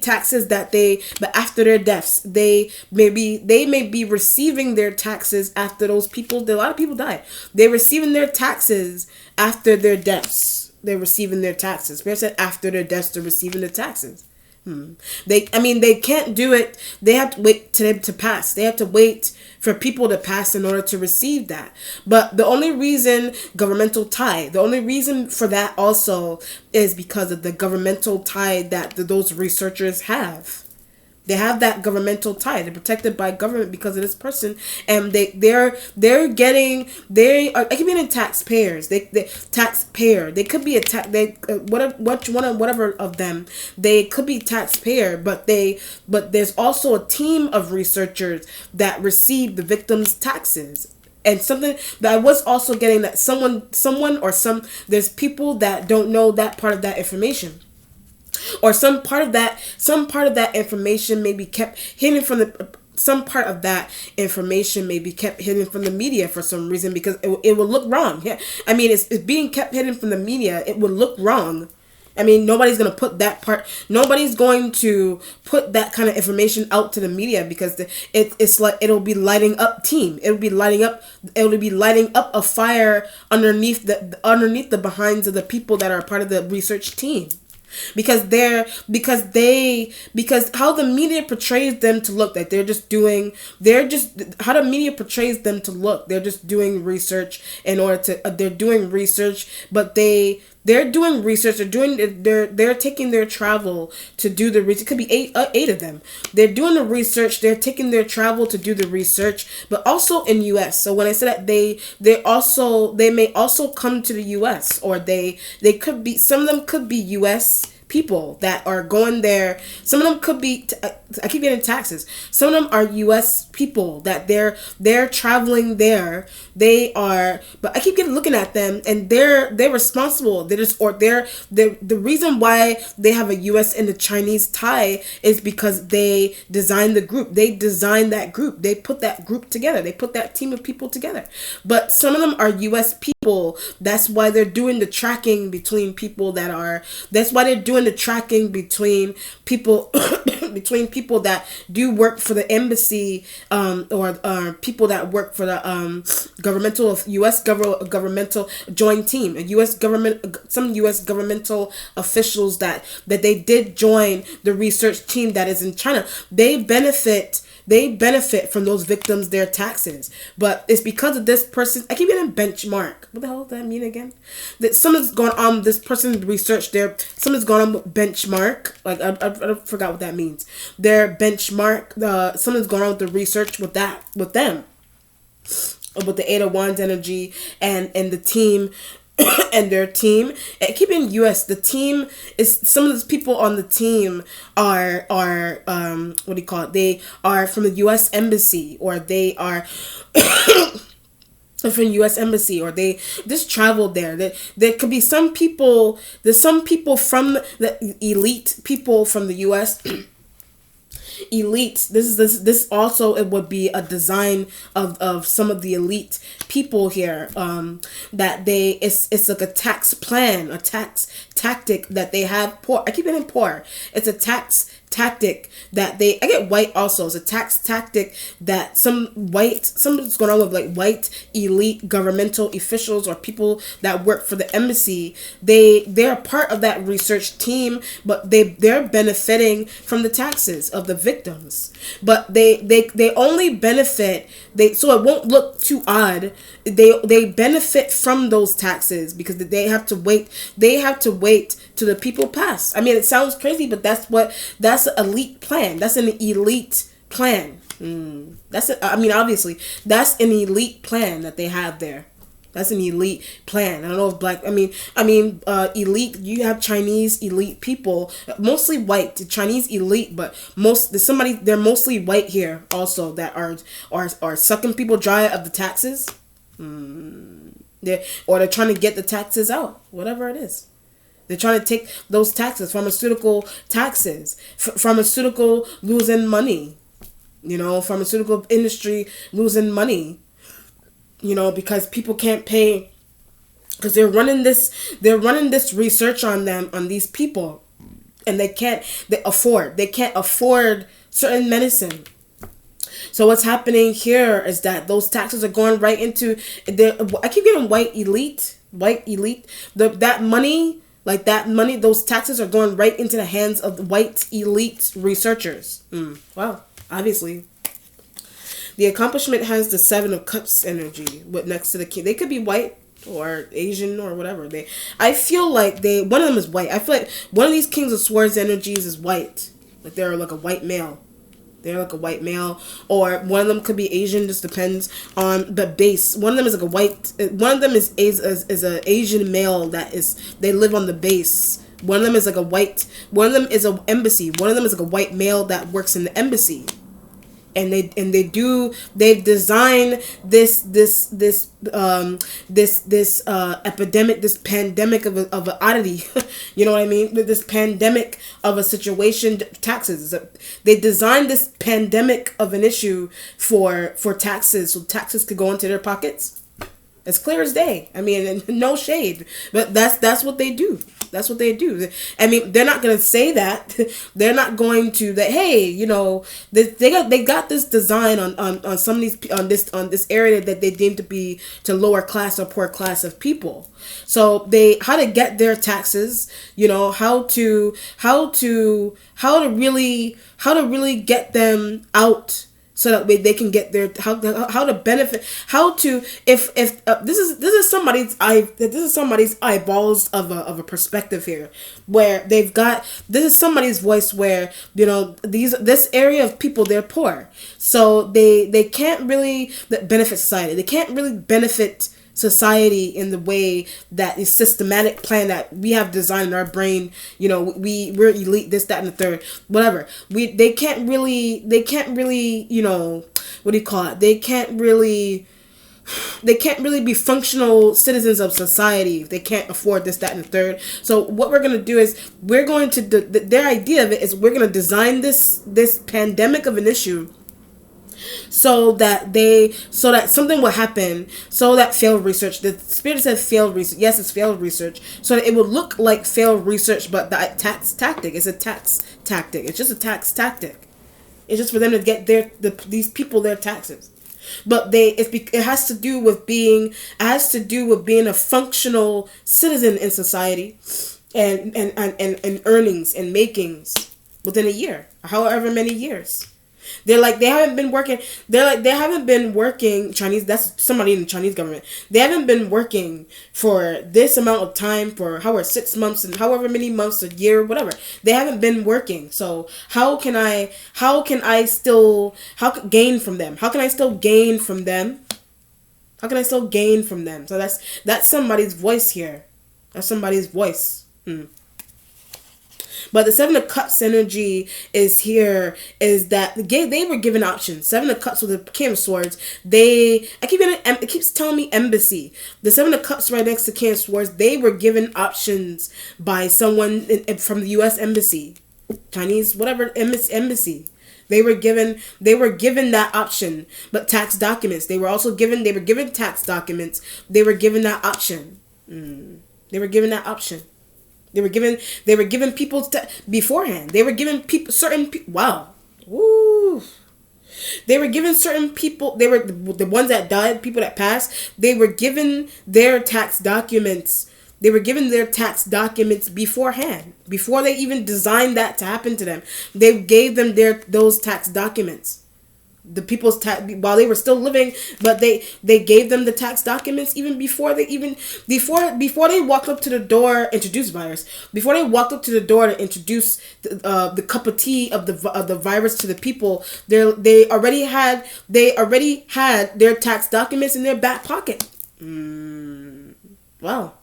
taxes but after their deaths, they may be receiving their taxes after those people. A lot of people die. They're receiving their taxes after their deaths. They're receiving their taxes. Where said after their deaths, they're receiving the taxes. They can't do it. They have to wait to them to pass. They have to wait for people to pass in order to receive that. But the only reason the only reason for that also is because of the governmental tie that those researchers have. They have that governmental tie. They're protected by government because of this person, and I keep meaning taxpayers. They taxpayer. They could be whatever of them. They could be taxpayer, but there's also a team of researchers that receive the victims' taxes. And something that I was also getting, that there's people that don't know that part of that information. Or some part of that information may be kept hidden from some part of that information may be kept hidden from the media for some reason, because it will look wrong. Yeah, it's being kept hidden from the media. It would look wrong. Nobody's going to put that part. Nobody's going to put that kind of information out to the media, because it's like it'll be lighting up team. It'll be lighting up a fire underneath the behinds of the people that are part of the research team. Because how the media portrays them to look, like they're just doing research in order to they're doing research, but they're doing research. They're taking their travel to do the research. It could be eight of them. They're doing the research. They're taking their travel to do the research, but also in U.S. So when I say that they may also come to the U.S. or they could be, some of them could be U.S. people that are going there. Some of them could be I keep getting taxes. Some of them are U.S. people that they're traveling there. They are, but I keep looking at them, and they're responsible. The reason why they have a U.S. and a Chinese tie is because they designed the group. They designed that group. They put that group together. They put that team of people together. But some of them are U.S. people. That's why they're doing the tracking between people that are. That's why they're doing the tracking between people people that do work for the embassy, or people that work for the governmental U.S. governmental joint team, some U.S. governmental officials that they did join the research team that is in China. They benefit from those victims, their taxes. But it's because of this person. I keep getting benchmark. What the hell does that mean again? That someone's gone on, this person's research there. Someone's gone on with benchmark. Like, I forgot what that means. Their benchmark. Someone's gone on with the research with them. With the Eight of Wands energy and the team. And their team, and keep in U.S. the team is, some of those people on the team are what do you call it? They are from the U.S. embassy, or they are from U.S. embassy, or they just traveled there. There could be some people. There's some people from the elite people from the U.S. Elite. This also, it would be a design of some of the elite people here, that it's like a tax plan, a tax tactic that they have. I keep it in poor. It's a tax tactic that I get white also. It's a tax tactic that something's going on with like white elite governmental officials or people that work for the embassy. They're part of that research team, but they're benefiting from the taxes of the victims. But they only benefit, so it won't look too odd. They benefit from those taxes because they have to wait to the people pass. I mean, it sounds crazy, but that's an elite plan. That's an elite plan. Obviously, that's an elite plan that they have there. That's an elite plan. I don't know if elite. You have Chinese elite people, mostly white. Chinese elite, but they're mostly white here also that are sucking people dry of the taxes. They're trying to get the taxes out, whatever it is. They're trying to take those taxes, pharmaceutical taxes, pharmaceutical losing money, pharmaceutical industry losing money, because people can't pay, because they're running this research on these people, and they can't afford certain medicine. So what's happening here is that those taxes are going right into I keep getting white elite, that money, those taxes are going right into the hands of white elite researchers. Wow, obviously. The accomplishment has the Seven of Cups energy next to the king. They could be white or Asian or whatever. I feel like one of them is white. I feel like one of these Kings of Swords energies is white. Like they're like a white male. They're like a white male, or one of them could be Asian. Just depends on the base. One of them is like a white. One of them is an Asian male they live on the base. One of them is like a white. One of them is an embassy. One of them is like a white male that works in the embassy. And they've designed this epidemic, this pandemic of an oddity. You know what I mean? This pandemic of a situation, taxes. They designed this pandemic of an issue for taxes, so taxes could go into their pockets. It's clear as day. I mean, no shade, but that's what they do. That's what they do. I mean, they're not going to say that. They're not going to that. Hey, they got this design on some of these on this area that they deem to be to lower class or poor class of people. So how to get their taxes. How to really get them out. So that way they can get their how to benefit, if this is somebody's eyeballs of a perspective here, where this is somebody's voice where this area of people, they're poor, so they can't really benefit society. They can't really benefit society in the way that is systematic plan that we have designed in our brain. We're elite, this, that, and the third, whatever. They can't really what do you call it? They can't really be functional citizens of society if they can't afford this, that, and the third. So what we're going to do is their idea of it is we're going to design this pandemic of an issue so that something will happen, so that failed research, the spirit said failed research, yes, it's failed research, so that it will look like failed research, but the tax tactic is a tax tactic. It's just a tax tactic. It's just for them to get these people their taxes. But it has to do with being a functional citizen in society, and earnings and makings within a year, however many years. They haven't been working. They haven't been working. Chinese. That's somebody in the Chinese government. They haven't been working for this amount of time, for 6 months and however many months, a year, whatever. They haven't been working. So how can I gain from them? How can I still gain from them? How can I still gain from them? So that's somebody's voice here. That's somebody's voice. But the Seven of Cups energy is here, is that they were given options. Seven of Cups with the King of Swords. It keeps telling me embassy. The Seven of Cups right next to King of Swords. They were given options by someone from the U.S. Embassy, Chinese, whatever embassy. They were given that option, but tax documents. They were given tax documents. They were given that option. They were given that option. They were given people beforehand. They were given people certain wow. Woo. They were given certain people. They were the ones that died, people that passed. They were given their tax documents. They were given their tax documents beforehand, before they even designed that to happen to them. They gave them those tax documents. The people's tax while they were still living, but they gave them the tax documents even before before they walked up to the door, introduced virus. Before they walked up to the door to introduce the cup of tea of the virus to the people, they already had their tax documents in their back pocket. Wow.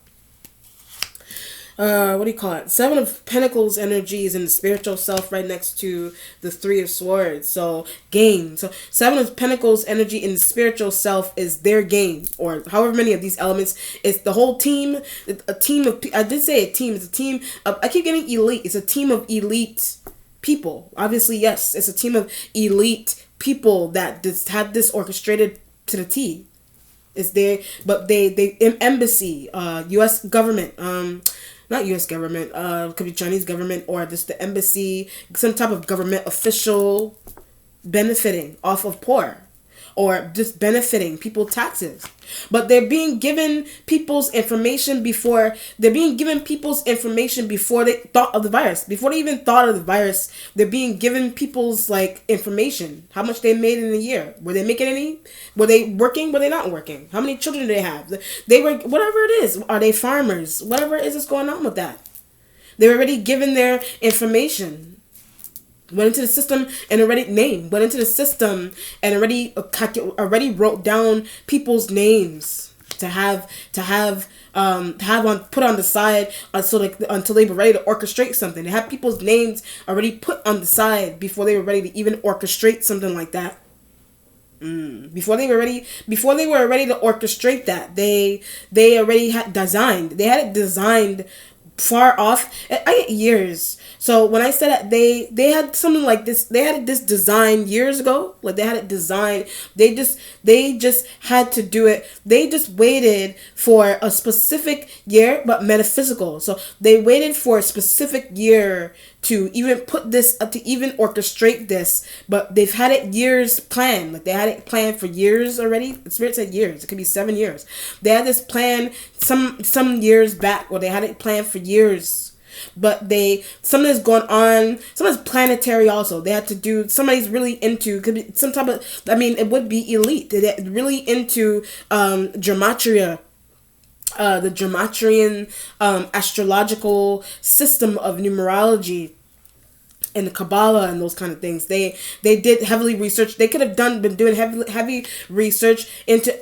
What do you call it? Seven of Pentacles energy is in the spiritual self, right next to the Three of Swords. So gain. So Seven of Pentacles energy in the spiritual self is their gain, or however many of these elements. It's the whole team. A team of. I did say a team. It's a team of. I keep getting elite. It's a team of elite people. Obviously, yes, it's a team of elite people that just had this orchestrated to the T. It's there, but they embassy, U.S. government, not U.S. government, could be Chinese government, or just the embassy, some type of government official benefiting off of poor, or just benefiting people taxes. But they're being given people's information before they thought of the virus. Before they even thought of the virus, they're being given people's information. How much they made in a year. Were they making any? Were they working? Were they not working? How many children do they have? They were, whatever it is. Are they farmers? Whatever it is that's going on with that. They're already given their information. Went into the system and already wrote down people's names to have put on the side until they were ready to orchestrate something. They had people's names already put on the side before they were ready to even orchestrate something like that. Before they were ready to orchestrate that, they already had it designed far off. I get years. So when I said that they had something like this, they had this design years ago. Like they had it designed. They just had to do it. They just waited for a specific year, but metaphysical. So they waited for a specific year to even put this to even orchestrate this, but they've had it years planned. Like they had it planned for years already. The Spirit said years. It could be 7 years. They had this plan some years back, or they had it planned for years. But something has gone on. Something's planetary also. They had to do. Somebody's really into. Could be some type of. I mean, it would be elite. They're really into gematria. The Gematrian astrological system of numerology and the Kabbalah and those kind of things. They did heavily research. They could have been doing heavy research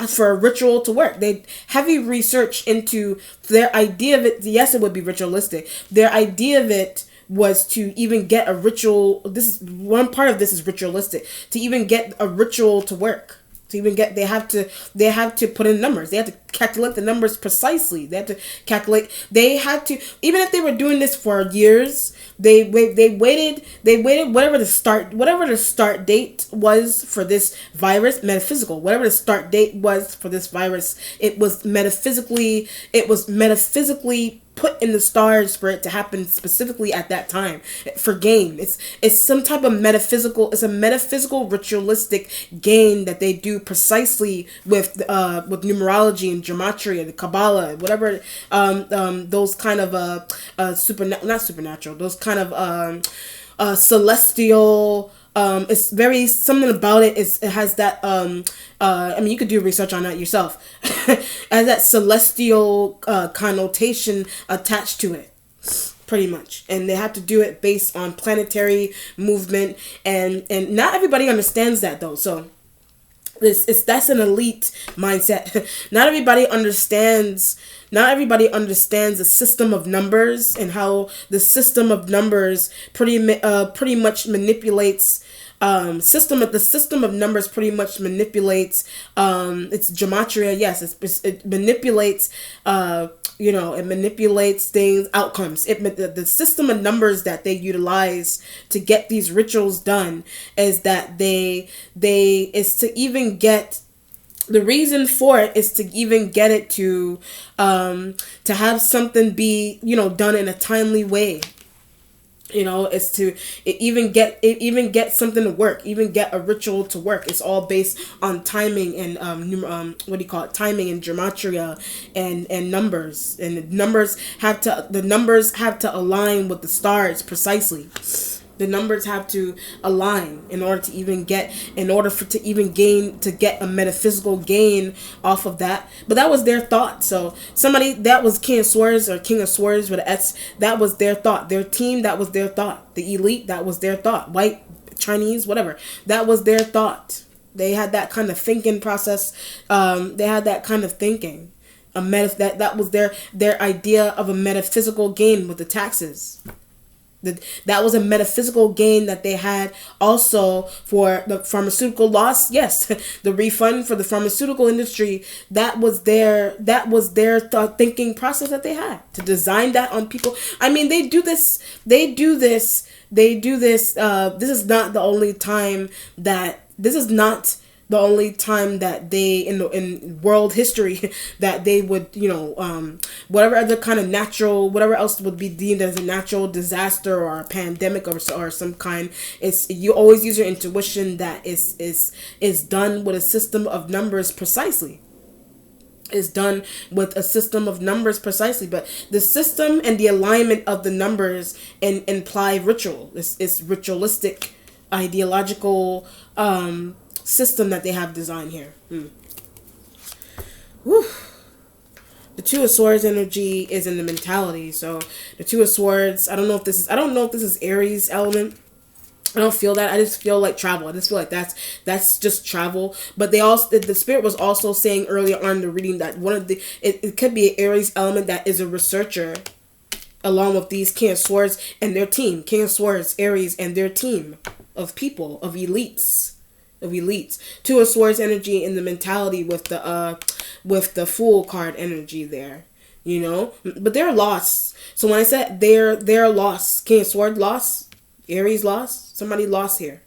for a ritual to work. They heavy research into their idea of it. Yes, it would be ritualistic. Their idea of it was to even get a ritual. This is one part of this is ritualistic. To even get a ritual to work. To even get, they have to put in numbers. They have to calculate the numbers precisely. They have to calculate. They had to, even if they were doing this for years, they waited whatever the start date was for this virus, metaphysical. Whatever the start date was for this virus, it was metaphysically put in the stars for it to happen specifically at that time for gain. It's some type of metaphysical. It's a metaphysical ritualistic gain that they do precisely with numerology and gematria, the Kabbalah, whatever. Those kind of not supernatural. Those kind of celestial. It's very something about it. It has that. I mean, you could do research on that yourself. As that celestial connotation attached to it, pretty much, and they have to do it based on planetary movement, and not everybody understands that though. So that's an elite mindset. Not everybody understands the system of numbers and how the system of numbers pretty much manipulates. The system of numbers pretty much manipulates it's gematria. Yes, it manipulates it manipulates things, outcomes. The system of numbers that they utilize to get these rituals done is that they is to even get The reason for it is to even get it to have something be, done in a timely way. It's to even get something to work, even get a ritual to work. It's all based on timing and what do you call it, timing and gematria and numbers, and the numbers have to align with the stars precisely. The numbers have to align in order to even get, to get a metaphysical gain off of that. But that was their thought. So somebody that was King of Swords or King of Swords with an S, that was their thought. Their team, that was their thought. The elite, that was their thought. White, Chinese, whatever, that was their thought. They had that kind of thinking process. They had that kind of thinking. That was their idea of a metaphysical gain with the taxes. That was a metaphysical gain that they had also for the pharmaceutical loss. Yes, the refund for the pharmaceutical industry. That was their thinking process that they had to design that on people. I mean, they do this. This is not the only time that they in world history that they would, whatever other kind of natural, whatever else would be deemed as a natural disaster or a pandemic or some kind. It's, you always use your intuition that is done with a system of numbers precisely. Is done with a system of numbers precisely, but the system and the alignment of the numbers imply ritual. It's ritualistic, ideological system that they have designed here. Whew. The Two of Swords energy is in the mentality. So the Two of Swords, I don't know if this is Aries element. I don't feel that. I just feel like travel. I just feel like that's just travel. But the spirit was also saying earlier on in the reading that it could be an Aries element that is a researcher, along with these King of Swords and their team. King of Swords, Aries, and their team of people, of elites. Two of Swords energy in the mentality with the Fool card energy there. But they're lost. So when I said they're lost, King of Swords lost, Aries lost, somebody lost here.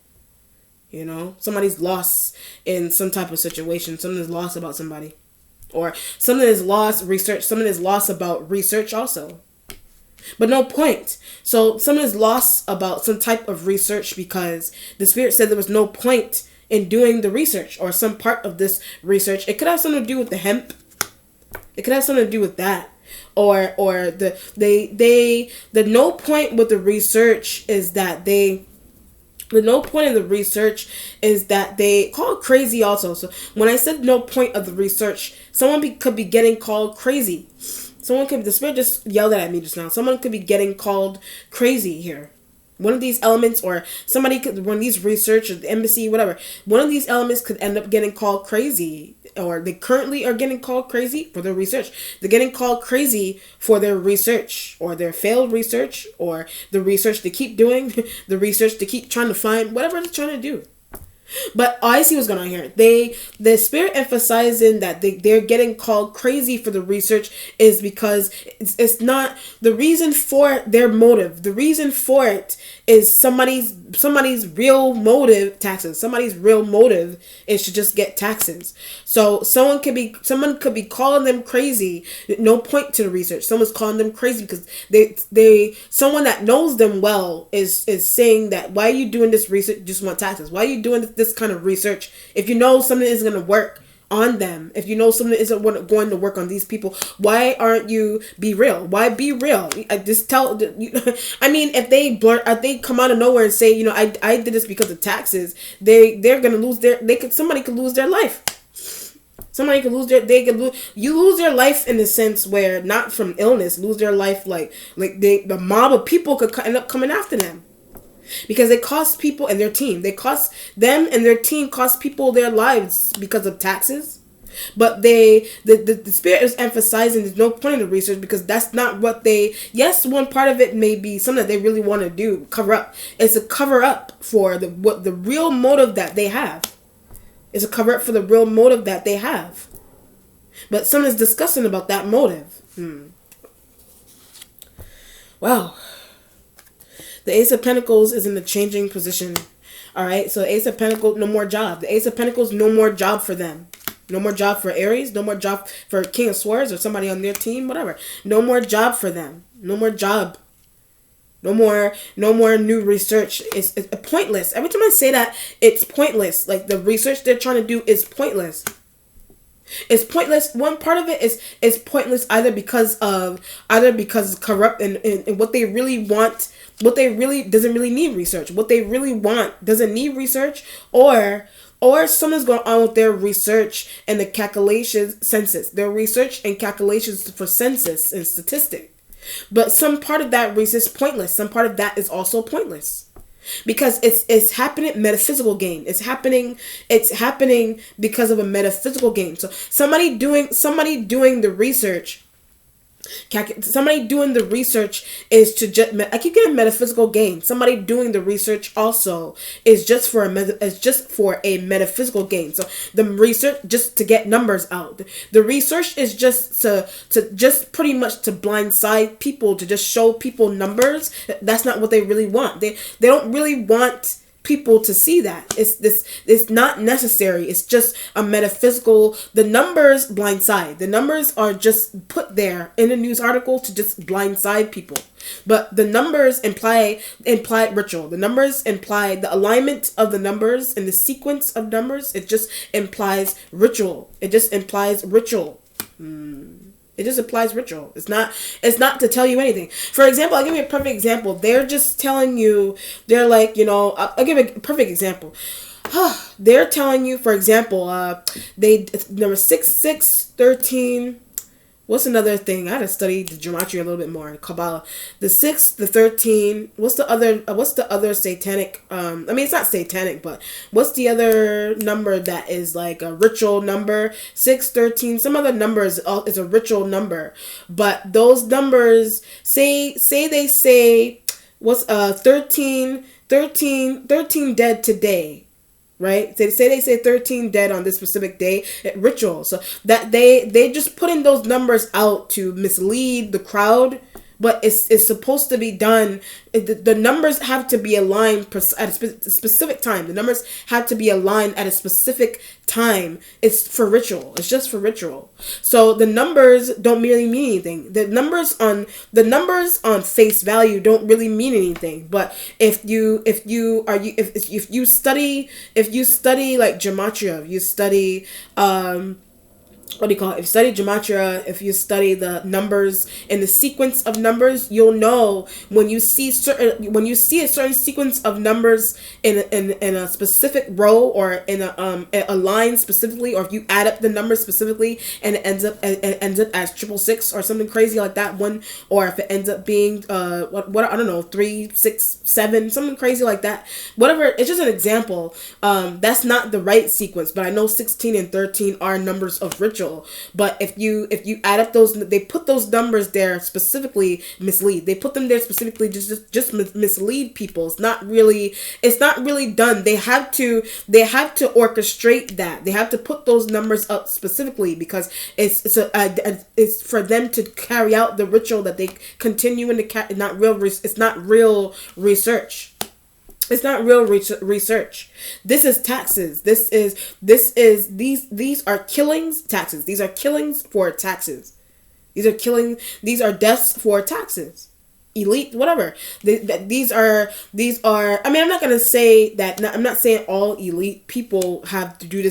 Somebody's lost in some type of situation. Something is lost about somebody. Or something is lost research. Something is lost about research also. But no point. So someone is lost about some type of research because the spirit said there was no point in doing the research or some part of this research. It could have something to do with the hemp. It could have something to do with that. Or the no point with the research is that they call it crazy also. So when I said no point of the research, someone could be getting called crazy. The spirit just yelled at me just now. Someone could be getting called crazy here. One of these elements, or somebody could, one of these research or the embassy, whatever, one of these elements could end up getting called crazy, or they currently are getting called crazy for their research. They're getting called crazy for their research, or their failed research, or the research they keep doing, the research they keep trying to find, whatever they're trying to do. But I see what's going on here. The spirit emphasizing that they're getting called crazy for the research is because it's not the reason for their motive. The reason for it is somebody's real motive, taxes. Somebody's real motive is to just get taxes. So someone could be calling them crazy. No point to the research. Someone's calling them crazy because someone that knows them well is saying that, why are you doing this research? You just want taxes. Why are you doing this kind of research if you know something isn't going to work on them? If you know something isn't going to work on these people, why aren't you be real? Why be real? I just tell. I mean, if they come out of nowhere and say, I did this because of taxes, they're gonna lose somebody could lose their life. Somebody could lose you lose their life in the sense where, not from illness, lose their life like the mob of people could end up coming after them. Because it costs people and their team. Them and their team cost people their lives because of taxes. But the spirit is emphasizing there's no point in the research because that's not what yes, one part of it may be something that they really want to do, cover up. It's a cover up for the real motive that they have. It's a cover up for the real motive that they have. But someone's discussing about that motive. Wow. The Ace of Pentacles is in the changing position. All right, so Ace of Pentacles, no more job. The Ace of Pentacles, no more job for them. No more job for Aries. No more job for King of Swords or somebody on their team. Whatever. No more job for them. No more job. No more new research. It's pointless. Every time I say that, it's pointless. Like the research they're trying to do is pointless. It's pointless. One part of it is pointless either because it's corrupt and what they really want, what they really doesn't really need research. What they really want doesn't need research, or something's going on with their research and the calculations census. Their research and calculations for census and statistic. But some part of that research is pointless. Some part of that is also pointless. Because it's happening metaphysical gain. It's happening because of a metaphysical gain. So somebody doing the research is to just, I keep getting metaphysical gain. Somebody doing the research also is just for a metaphysical gain. So the research just to get numbers out. The research is just to just pretty much to blindside people, to just show people numbers. That's not what they really want. They don't really want people to see that. It's not necessary. It's just a metaphysical. The numbers blindside. The numbers are just put there in a news article to just blindside people. But the numbers imply ritual. The numbers imply the alignment of the numbers and the sequence of numbers. It just implies ritual. It just implies ritual. It just applies ritual. It's not to tell you anything. For example, I'll give you a perfect example. They're just telling you, they're like, I'll give a perfect example. They're telling you, for example, number 6, 6, 13. What's another thing? I had to study the gematria a little bit more. Kabbalah. The 6, the 13. What's the other satanic? It's not satanic, but what's the other number that is like a ritual number? 6, 13. Some other number is a ritual number, but those numbers say they say what's 13 dead today. Right? They say 13 dead on this specific day at ritual. So that they just putting those numbers out to mislead the crowd, but it's supposed to be done. The numbers have to be aligned at a specific time. The numbers have to be aligned at a specific time. It's for ritual. It's just for ritual. So the numbers don't really mean anything. The numbers on face value don't really mean anything. But if you study like gematria, if you study what do you call it? If you study gematria, if you study the numbers and the sequence of numbers, you'll know when you see a certain sequence of numbers in a specific row or in a line specifically, or if you add up the numbers specifically and it ends up as 666 or something crazy like that one, or if it ends up being what I don't know, 3, 6, 7, something crazy like that. Whatever, it's just an example. That's not the right sequence, but I know 16 and 13 are numbers of ritual. But if you add up those, they put those numbers there specifically mislead. They put them there specifically just mislead people. It's not really done. They have to orchestrate that. They have to put those numbers up specifically because it's for them to carry out the ritual that they continue in the it's not real research. It's not real research. This is taxes. These are killings, taxes. These are killings for taxes. These are deaths for taxes. Elite, whatever. These are. I mean, I'm not gonna say that. I'm not saying all elite people have to do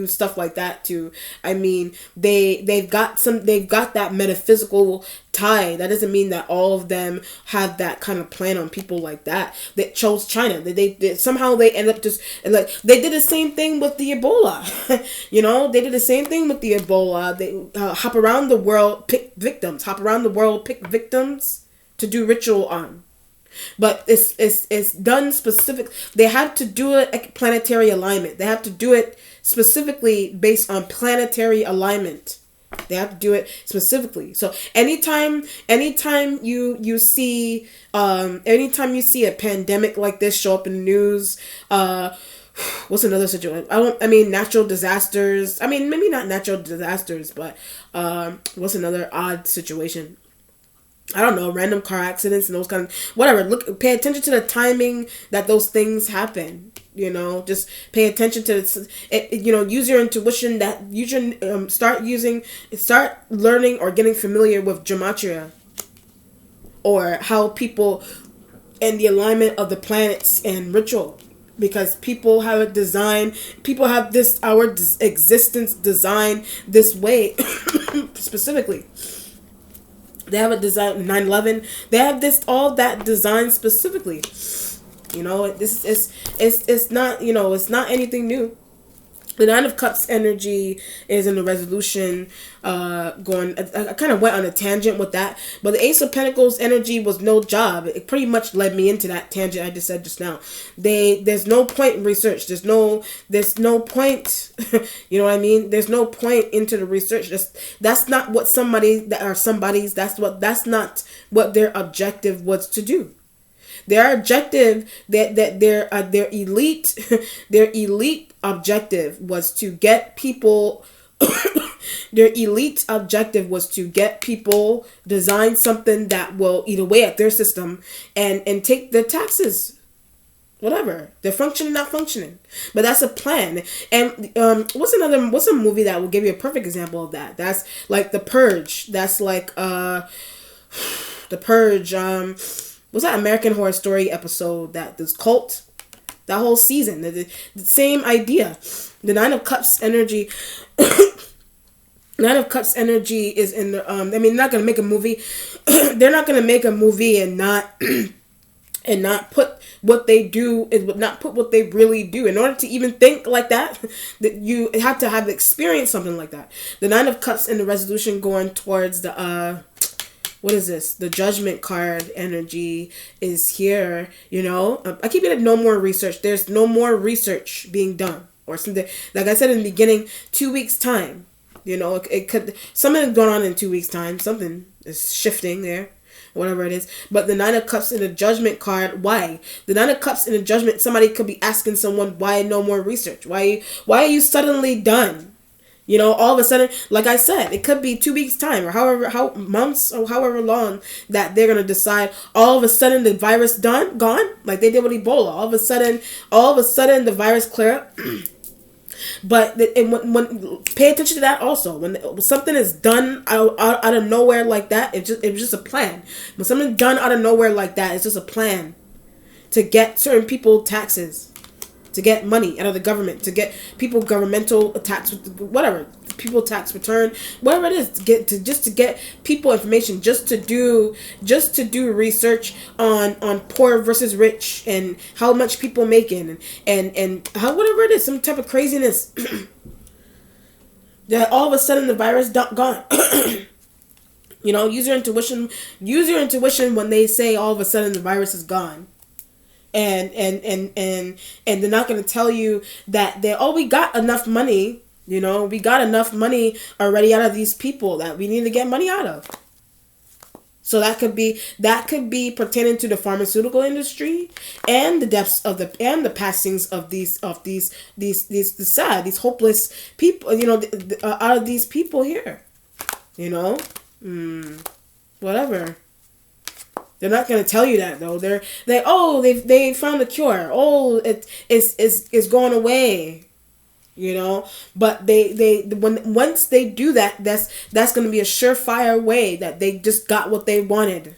stuff like that too. I mean, they've got that metaphysical tie. That doesn't mean that all of them have that kind of plan on people like that. They chose China. They somehow they end up just like they did the same thing with the Ebola. They did the same thing with the Ebola. They hop around the world, pick victims. To do ritual on, but it's done specific. They have to do it at planetary alignment. They have to do it specifically based on planetary alignment. They have to do it specifically. So anytime you see a pandemic like this show up in the news, what's another situation? Natural disasters. I mean, maybe not natural disasters, but what's another odd situation? I don't know, random car accidents and those kind of whatever. Look, pay attention to the timing that those things happen. You know, just pay attention to it. You know, use your intuition. That you should start learning or getting familiar with gematria, or how people and the alignment of the planets and ritual, because people have a design. People have this existence designed this way specifically. They have a design 9/11. They have this all that designed specifically. You know, this is it's not, you know, it's not anything new. The Nine of Cups energy is in the resolution. Going, I kind of went on a tangent with that, but the Ace of Pentacles energy was no job. It pretty much led me into that tangent I just said just now. There's no point in research. There's no point. You know what I mean? There's no point into the research. That's not what that's not what their objective was to do. Their objective, their elite their elite objective was to get people their elite objective was to get people design something that will eat away at their system and take their taxes. Whatever. They're functioning, not functioning. But that's a plan. And what's a movie that will give you a perfect example of that? That's like The Purge. That's like The Purge. Was that American Horror Story episode, that this cult, that whole season, the same idea. The Nine of Cups energy. Nine of Cups energy is in the. I mean, they're not gonna make a movie. They're not gonna make a movie and not and not put what they do is not put what they really do. In order to even think like that, that you have to have experienced something like that. The Nine of Cups in the resolution going towards the what is this? The Judgment card energy is here, you know. I keep it no more research. There's no more research being done. Or something. Like I said in the beginning, 2 weeks' time. You know, it could... Something going on in 2 weeks' time. Something is shifting there. Whatever it is. But the Nine of Cups in the Judgment card, why? The Nine of Cups in the Judgment, somebody could be asking someone, why no more research? Why are you suddenly done? You know, all of a sudden, like I said, it could be 2 weeks' time, or how months or however long that they're gonna decide. All of a sudden, the virus gone, like they did with Ebola. All of a sudden, the virus clear up. But when pay attention to that also. When something is done out of nowhere like that, it was just a plan. When something's done out of nowhere like that, it's just a plan to get certain people taxes, to get money out of the government, to get people governmental tax, whatever, people tax return, whatever it is, to get people information, just to do research on poor versus rich and how much people making and how, whatever it is, some type of craziness. That all of a sudden the virus gone. You know, use your intuition when they say all of a sudden the virus is gone. And they're not going to tell you that we got enough money, you know, we got enough money already out of these people that we need to get money out of. So that could be pertaining to the pharmaceutical industry and the depths of the passings of these sad, these hopeless people, you know, out of these people here, you know, whatever. They're not gonna tell you that though. They found a cure. Oh, it's going away, you know. But once they do that, that's gonna be a surefire way that they just got what they wanted.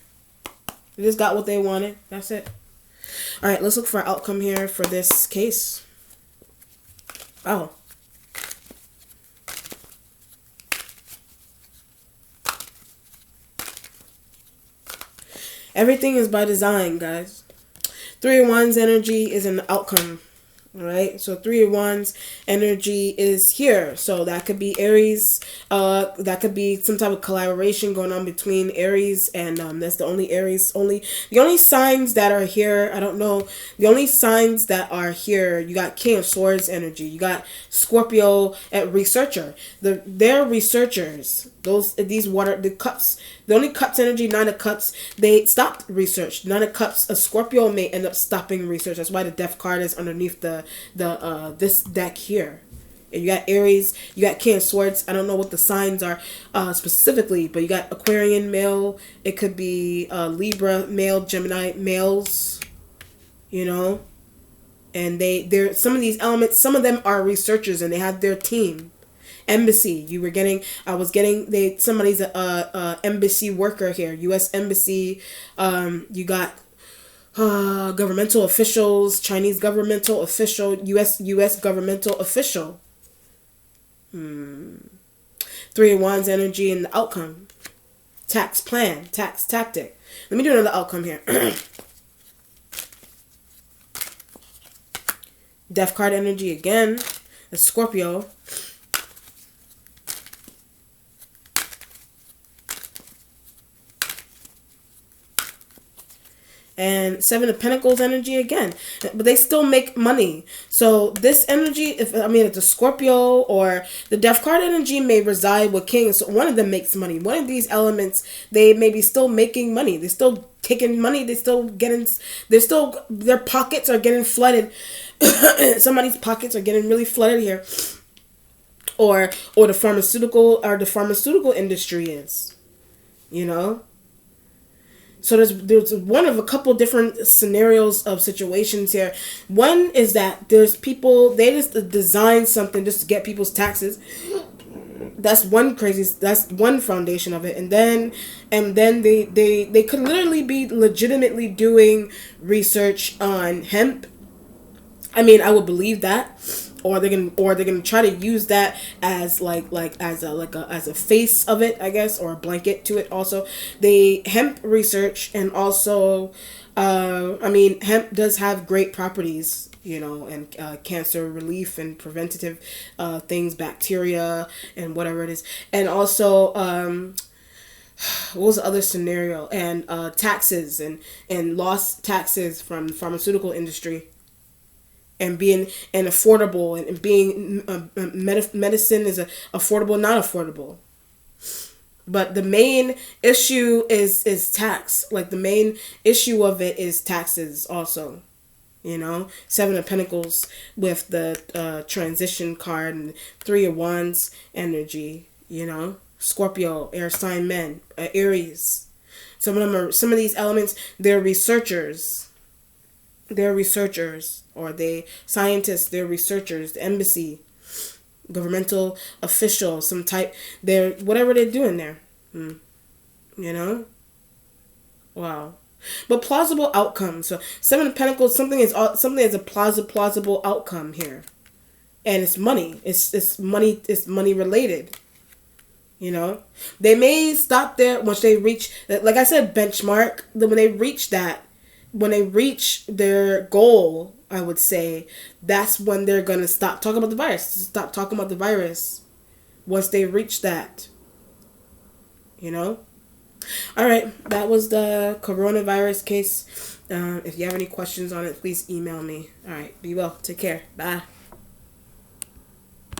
They just got what they wanted. That's it. All right, let's look for an outcome here for this case. Oh. Everything is by design, guys. 3 of Wands energy is an outcome. Alright, so 3 of Wands energy is here. So that could be Aries. That could be some type of collaboration going on between Aries and that's the only Aries. The only signs that are here, I don't know. The only signs that are here, you got King of Swords energy. You got Scorpio and researcher. They're researchers. The only Cups energy, 9 of Cups, they stopped research. 9 of Cups, a Scorpio may end up stopping research. That's why the Death card is underneath this deck here. And you got Aries, you got King of Swords. I don't know what the signs are specifically, but you got Aquarian male. It could be Libra male, Gemini males. You know, and they're some of these elements. Some of them are researchers, and they have their team. Embassy, I was getting somebody's a embassy worker here. U.S. embassy. You got governmental officials, Chinese governmental official, U.S. governmental official. Three of Wands energy and the outcome. Tax plan, tax tactic. Let me do another outcome here. Death card energy again. The Scorpio. And Seven of Pentacles energy again, but they still make money. So this energy, if it's a Scorpio or the Death card energy may reside with Kings. So one of them makes money. One of these elements, they may be still making money. They're still taking money. Their pockets are getting flooded. Somebody's pockets are getting really flooded here. Or the pharmaceutical industry is, you know. So there's one of a couple different scenarios of situations here. One is that there's people, they just design something just to get people's taxes. That's one foundation of it. And then they could literally be legitimately doing research on hemp. I mean, I would believe that. Or they're gonna try to use that as as a face of it, I guess, or a blanket to it. Also, they hemp research, and also, hemp does have great properties, you know, and cancer relief and preventative things, bacteria and whatever it is, and also what was the other scenario? And taxes and lost taxes from the pharmaceutical industry. And being affordable and being medicine is affordable, not affordable. But the main issue is tax. Like the main issue of it is taxes also. You know, Seven of Pentacles with the transition card and Three of Wands energy. You know, Scorpio, air sign men, Aries. Some of these elements. They're researchers. Or they scientists, they're researchers, the embassy, governmental official, some type, they're whatever they're doing there. You know? Wow. But plausible outcome. So Seven of Pentacles, something is a plausible outcome here. And it's money. It's money related. You know? They may stop there once they reach, like I said, benchmark. When they reach their goal, I would say, that's when they're going to stop talking about the virus. Stop talking about the virus once they reach that. You know? All right. That was the coronavirus case. If you have any questions on it, please email me. All right. Be well. Take care. Bye.